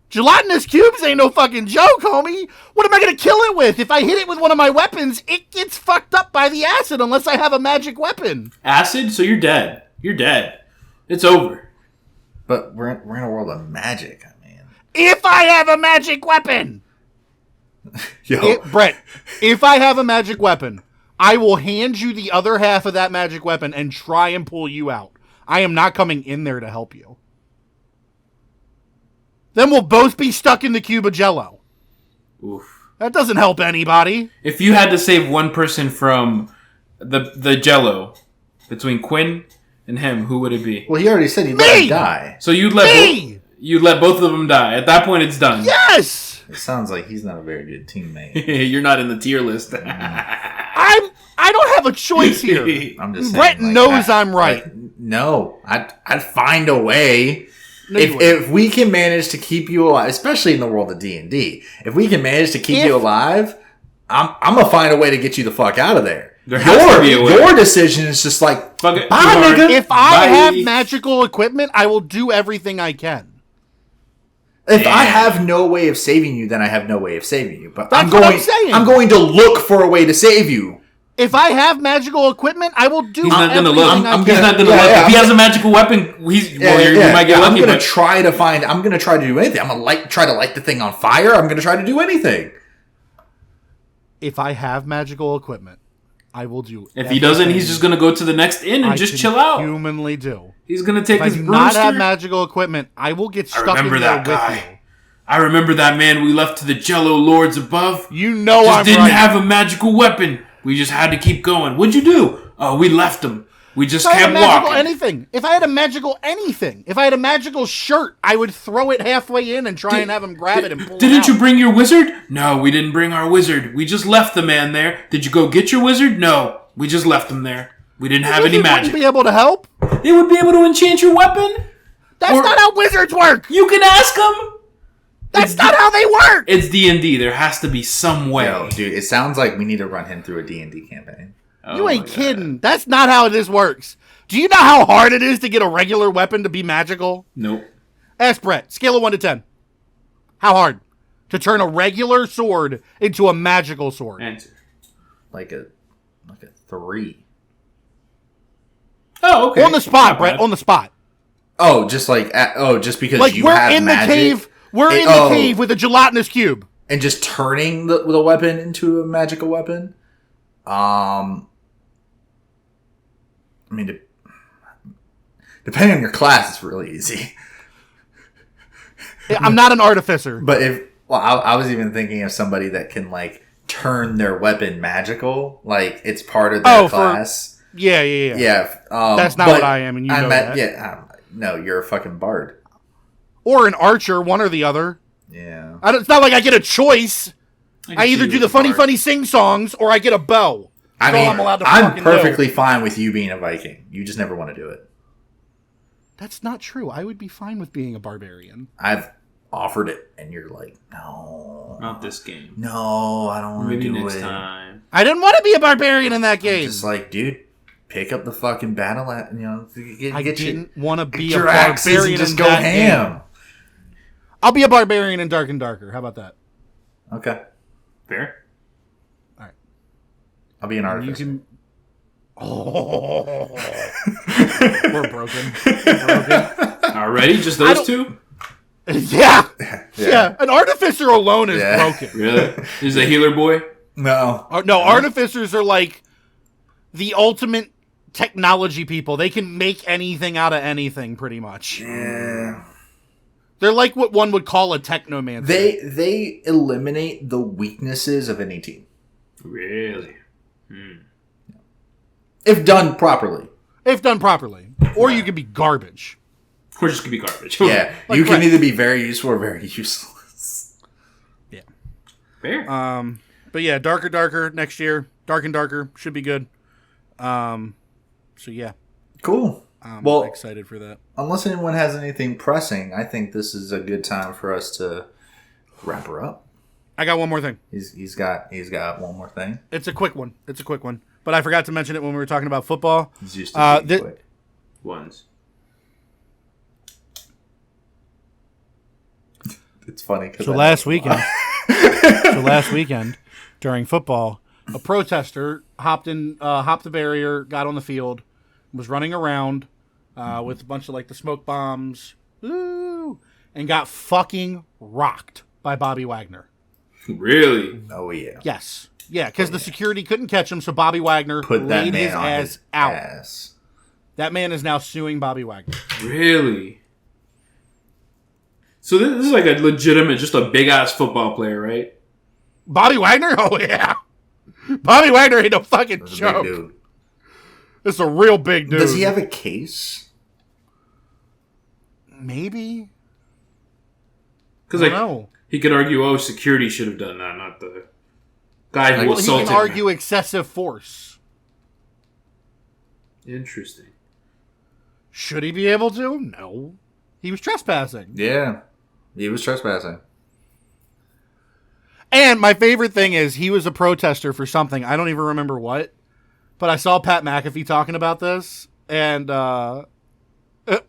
Gelatinous cubes ain't no fucking joke, homie. What am I going to kill it with? If I hit it with one of my weapons, it gets fucked up by the acid unless I have a magic weapon. Acid? So you're dead. You're dead. It's over. But we're in a world of magic, I mean. If I have a magic weapon! Brett, if I have a magic weapon, I will hand you the other half of that magic weapon and try and pull you out. I am not coming in there to help you. Then we'll both be stuck in the cube of Jell-O. Oof. That doesn't help anybody. If you had to save one person from the Jell-O between Quinn and him, who would it be? Well, he already said he'd let him die. So you'd let both of them die. At that point, it's done. Yes. It sounds like he's not a very good teammate. You're not in the tier list. I don't have a choice here. I'm just saying. Brett knows I'm right. No, I'd find a way. No, if we can manage to keep you alive, especially in the world of D&D, if we can manage to keep you alive, I'm gonna find a way to get you the fuck out of there. Your decision is just like, fuck it, bye, nigga. If I have magical equipment, I will do everything I can. If I have no way of saving you, then I have no way of saving you. But That's what I'm saying. I'm going to look for a way to save you. If I have magical equipment, I will do. He's not going to look. He's not going to look. If he has a magical weapon, you might get lucky. I'm going to try to find. I'm going to try to do anything. I'm going to try to light the thing on fire. I'm going to try to do anything. If I have magical equipment, I will do. If he doesn't, he's just going to go to the next inn and just chill out. Humanly do. He's going to take his broomstick. If brewster. I do not have magical equipment, I will get stuck in there with you. I remember that man we left to the Jello Lords above. You know I didn't have a magical weapon. We just had to keep going. What'd you do? Oh, we left him. We just kept walking. Anything. If I had a magical anything, if I had a magical shirt, I would throw it halfway in and try and have him grab it and pull it out. Didn't you bring your wizard? No, we didn't bring our wizard. We just left the man there. Did you go get your wizard? No, we just left him there. We didn't have any magic. Wouldn't be able to help? They would be able to enchant your weapon? That's not how wizards work! You can ask them! That's not how they work! It's D&D. There has to be some way. Yo, dude, it sounds like we need to run him through a D&D campaign. You ain't kidding. That's not how this works. Do you know how hard it is to get a regular weapon to be magical? Nope. Ask Brett. Scale of 1 to 10. How hard? To turn a regular sword into a magical sword. Answer. Like a 3. Oh, okay. On the spot, Brett. On the spot. Oh, just because like you have in magic. The cave. We're in the cave with a gelatinous cube. And just turning the weapon into a magical weapon? I mean, depending on your class, it's really easy. I'm not an artificer. But I was even thinking of somebody that can, like, turn their weapon magical. Like, it's part of their class. Yeah. That's not what I am, and you know that. Yeah, no, you're a fucking bard. Or an archer, one or the other. Yeah. It's not like I get a choice. I either do the funny sing songs or I get a bow. I'm perfectly fine with you being a Viking. You just never want to do it. That's not true. I would be fine with being a barbarian. I've offered it, and you're like, no. Not this game. No, I don't want to do it. Maybe next time. I didn't want to be a barbarian in that game. I'm just like, dude, pick up the fucking battle axe. I didn't want to be a barbarian and just go ham. Game. I'll be a barbarian in Dark and Darker. How about that? Okay. Fair. All right. I'll be an artificer. Oh. We're broken. Already? Just those two? Yeah. An artificer alone is broken. Really? Is a healer boy? No. Artificers are like the ultimate technology people. They can make anything out of anything, pretty much. Yeah. They're like what one would call a technomancer. They eliminate the weaknesses of any team. Really? If done properly. Or you could be garbage. Or just could be garbage. Yeah. Like you can either be very useful or very useless. Yeah. Fair. But yeah, Darker next year. Dark and Darker should be good. So yeah. Cool. I'm excited for that. Unless anyone has anything pressing, I think this is a good time for us to wrap her up. I got one more thing. He's got one more thing. It's a quick one. But I forgot to mention it when we were talking about football. It's used to be quick. Ones. It's funny because last weekend during football, a protester hopped the barrier, got on the field, was running around with a bunch of like the smoke bombs, and got fucking rocked by Bobby Wagner. Really? Oh yeah. Yes. Yeah, because the security couldn't catch him, so Bobby Wagner put that laid man his on ass his out. Ass. That man is now suing Bobby Wagner. Really? So this is like a legitimate, just a big ass football player, right? Bobby Wagner? Oh yeah. Bobby Wagner ain't no fucking joke. This is a real big dude. Does he have a case? Maybe. Because he could argue, security should have done that, not the guy who assaulted him. He can argue excessive force. Interesting. Should he be able to? No. He was trespassing. Yeah. He was trespassing. And my favorite thing is he was a protester for something. I don't even remember what. But I saw Pat McAfee talking about this. And Pat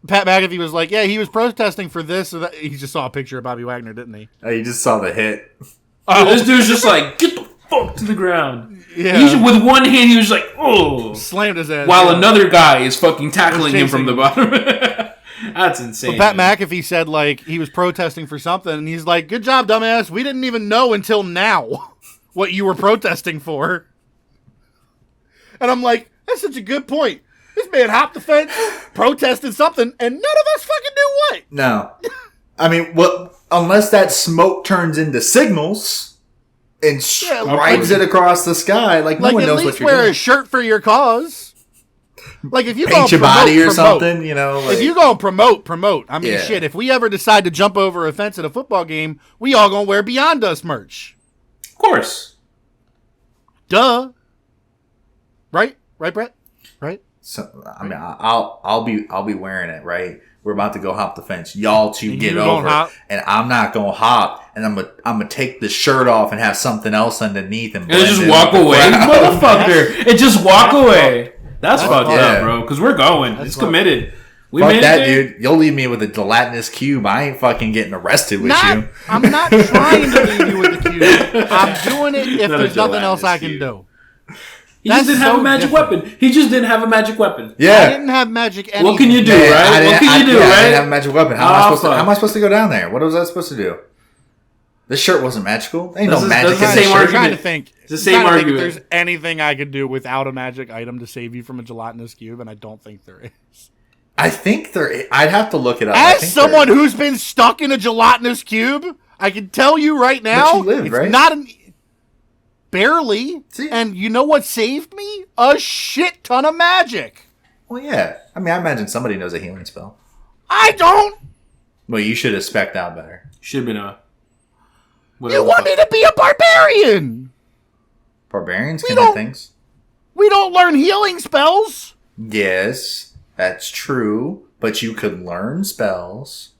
McAfee was like, yeah, he was protesting for this or that. He just saw a picture of Bobby Wagner, didn't he? Oh, you just saw the hit. Oh, this dude's just like, get the fuck to the ground. Yeah. With one hand, he was like, oh. Slammed his ass. While another guy is fucking tackling him from the bottom. That's insane. But Pat McAfee said, like, he was protesting for something, and he's like, good job, dumbass. We didn't even know until now what you were protesting for. And I'm like, that's such a good point. This man hopped the fence, protested something, and none of us fucking knew what. No. I mean, unless that smoke turns into signals and rides it across the sky, like no one knows what you're doing. At least wear a shirt for your cause. Like if you paint your body or something, you know. Like, if you go promote. I mean, shit. If we ever decide to jump over a fence at a football game, we all gonna wear Beyond Us merch. Of course. Duh. Right, Brett. Right. So I mean, I'll be wearing it. Right. We're about to go hop the fence. Y'all two get over, and I'm not gonna hop, and I'm gonna take the shirt off and have something else underneath and just walk away, motherfucker. And just walk away. That's fucked up, bro. Because we're going. It's committed. We fuck that, dude. You'll leave me with a gelatinous cube. I ain't fucking getting arrested with you. I'm not trying to leave you with the cube. I'm doing it if there's nothing else I can do. He just didn't have a magic weapon. He just didn't have a magic weapon. Yeah. I didn't have magic anything. What can you do, right? What can you do, right? I didn't have a magic weapon. How am I supposed to go down there? What was I supposed to do? This shirt wasn't magical. Ain't no magic in this shirt. I'm trying to think. It's the same argument. If there's anything I could do without a magic item to save you from a gelatinous cube, and I don't think there is. I think there is. I'd have to look it up. As someone who's been stuck in a gelatinous cube, I can tell you right now, but you lived, right? Barely. See? And you know what saved me? A shit ton of magic. Well, yeah. I mean, I imagine somebody knows a healing spell. I don't. Well, you should have spec'd out better. Should have been a... You want me to be a barbarian? Barbarians can do things. We don't learn healing spells. Yes, that's true. But you could learn spells.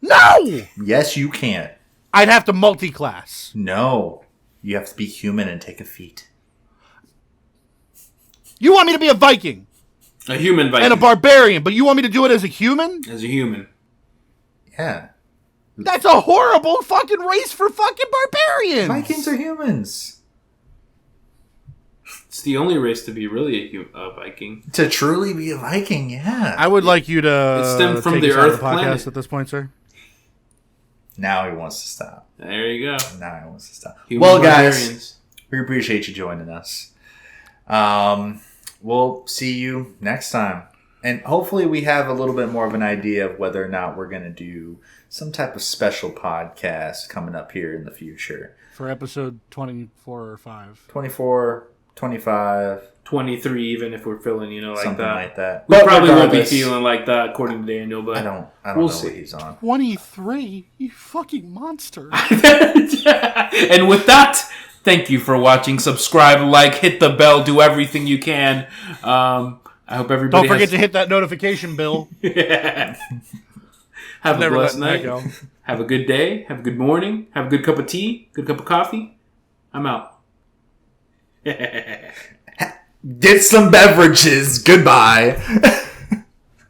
No! Yes, you can. I'd have to multi-class. No. You have to be human and take a feat. You want me to be a Viking? A human Viking. And a barbarian, but you want me to do it as a human? As a human. Yeah. That's a horrible fucking race for fucking barbarians. Vikings are humans. It's the only race to be really a Viking. To truly be a Viking, yeah. I would like you to it stemmed from take the us out of Earth the podcast planet at this point, sir. Now he wants to stop. There you go. Now he wants to stop. Human guys, we appreciate you joining us. We'll see you next time. And hopefully we have a little bit more of an idea of whether or not we're going to do some type of special podcast coming up here in the future. For episode 24 or 5. 24, 25. 23 even if we're feeling, like something that. Like that. We probably won't be feeling like that according to Daniel, but I don't we'll know see. what he's on. 23? You fucking monster. And with that, thank you for watching. Subscribe, like, hit the bell, do everything you can. I hope everybody Don't forget to hit that notification bell. Yeah. Have a blessed night. Have a good day. Have a good morning. Have a good cup of tea. Good cup of coffee. I'm out. Get some beverages. Goodbye.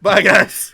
Bye, guys.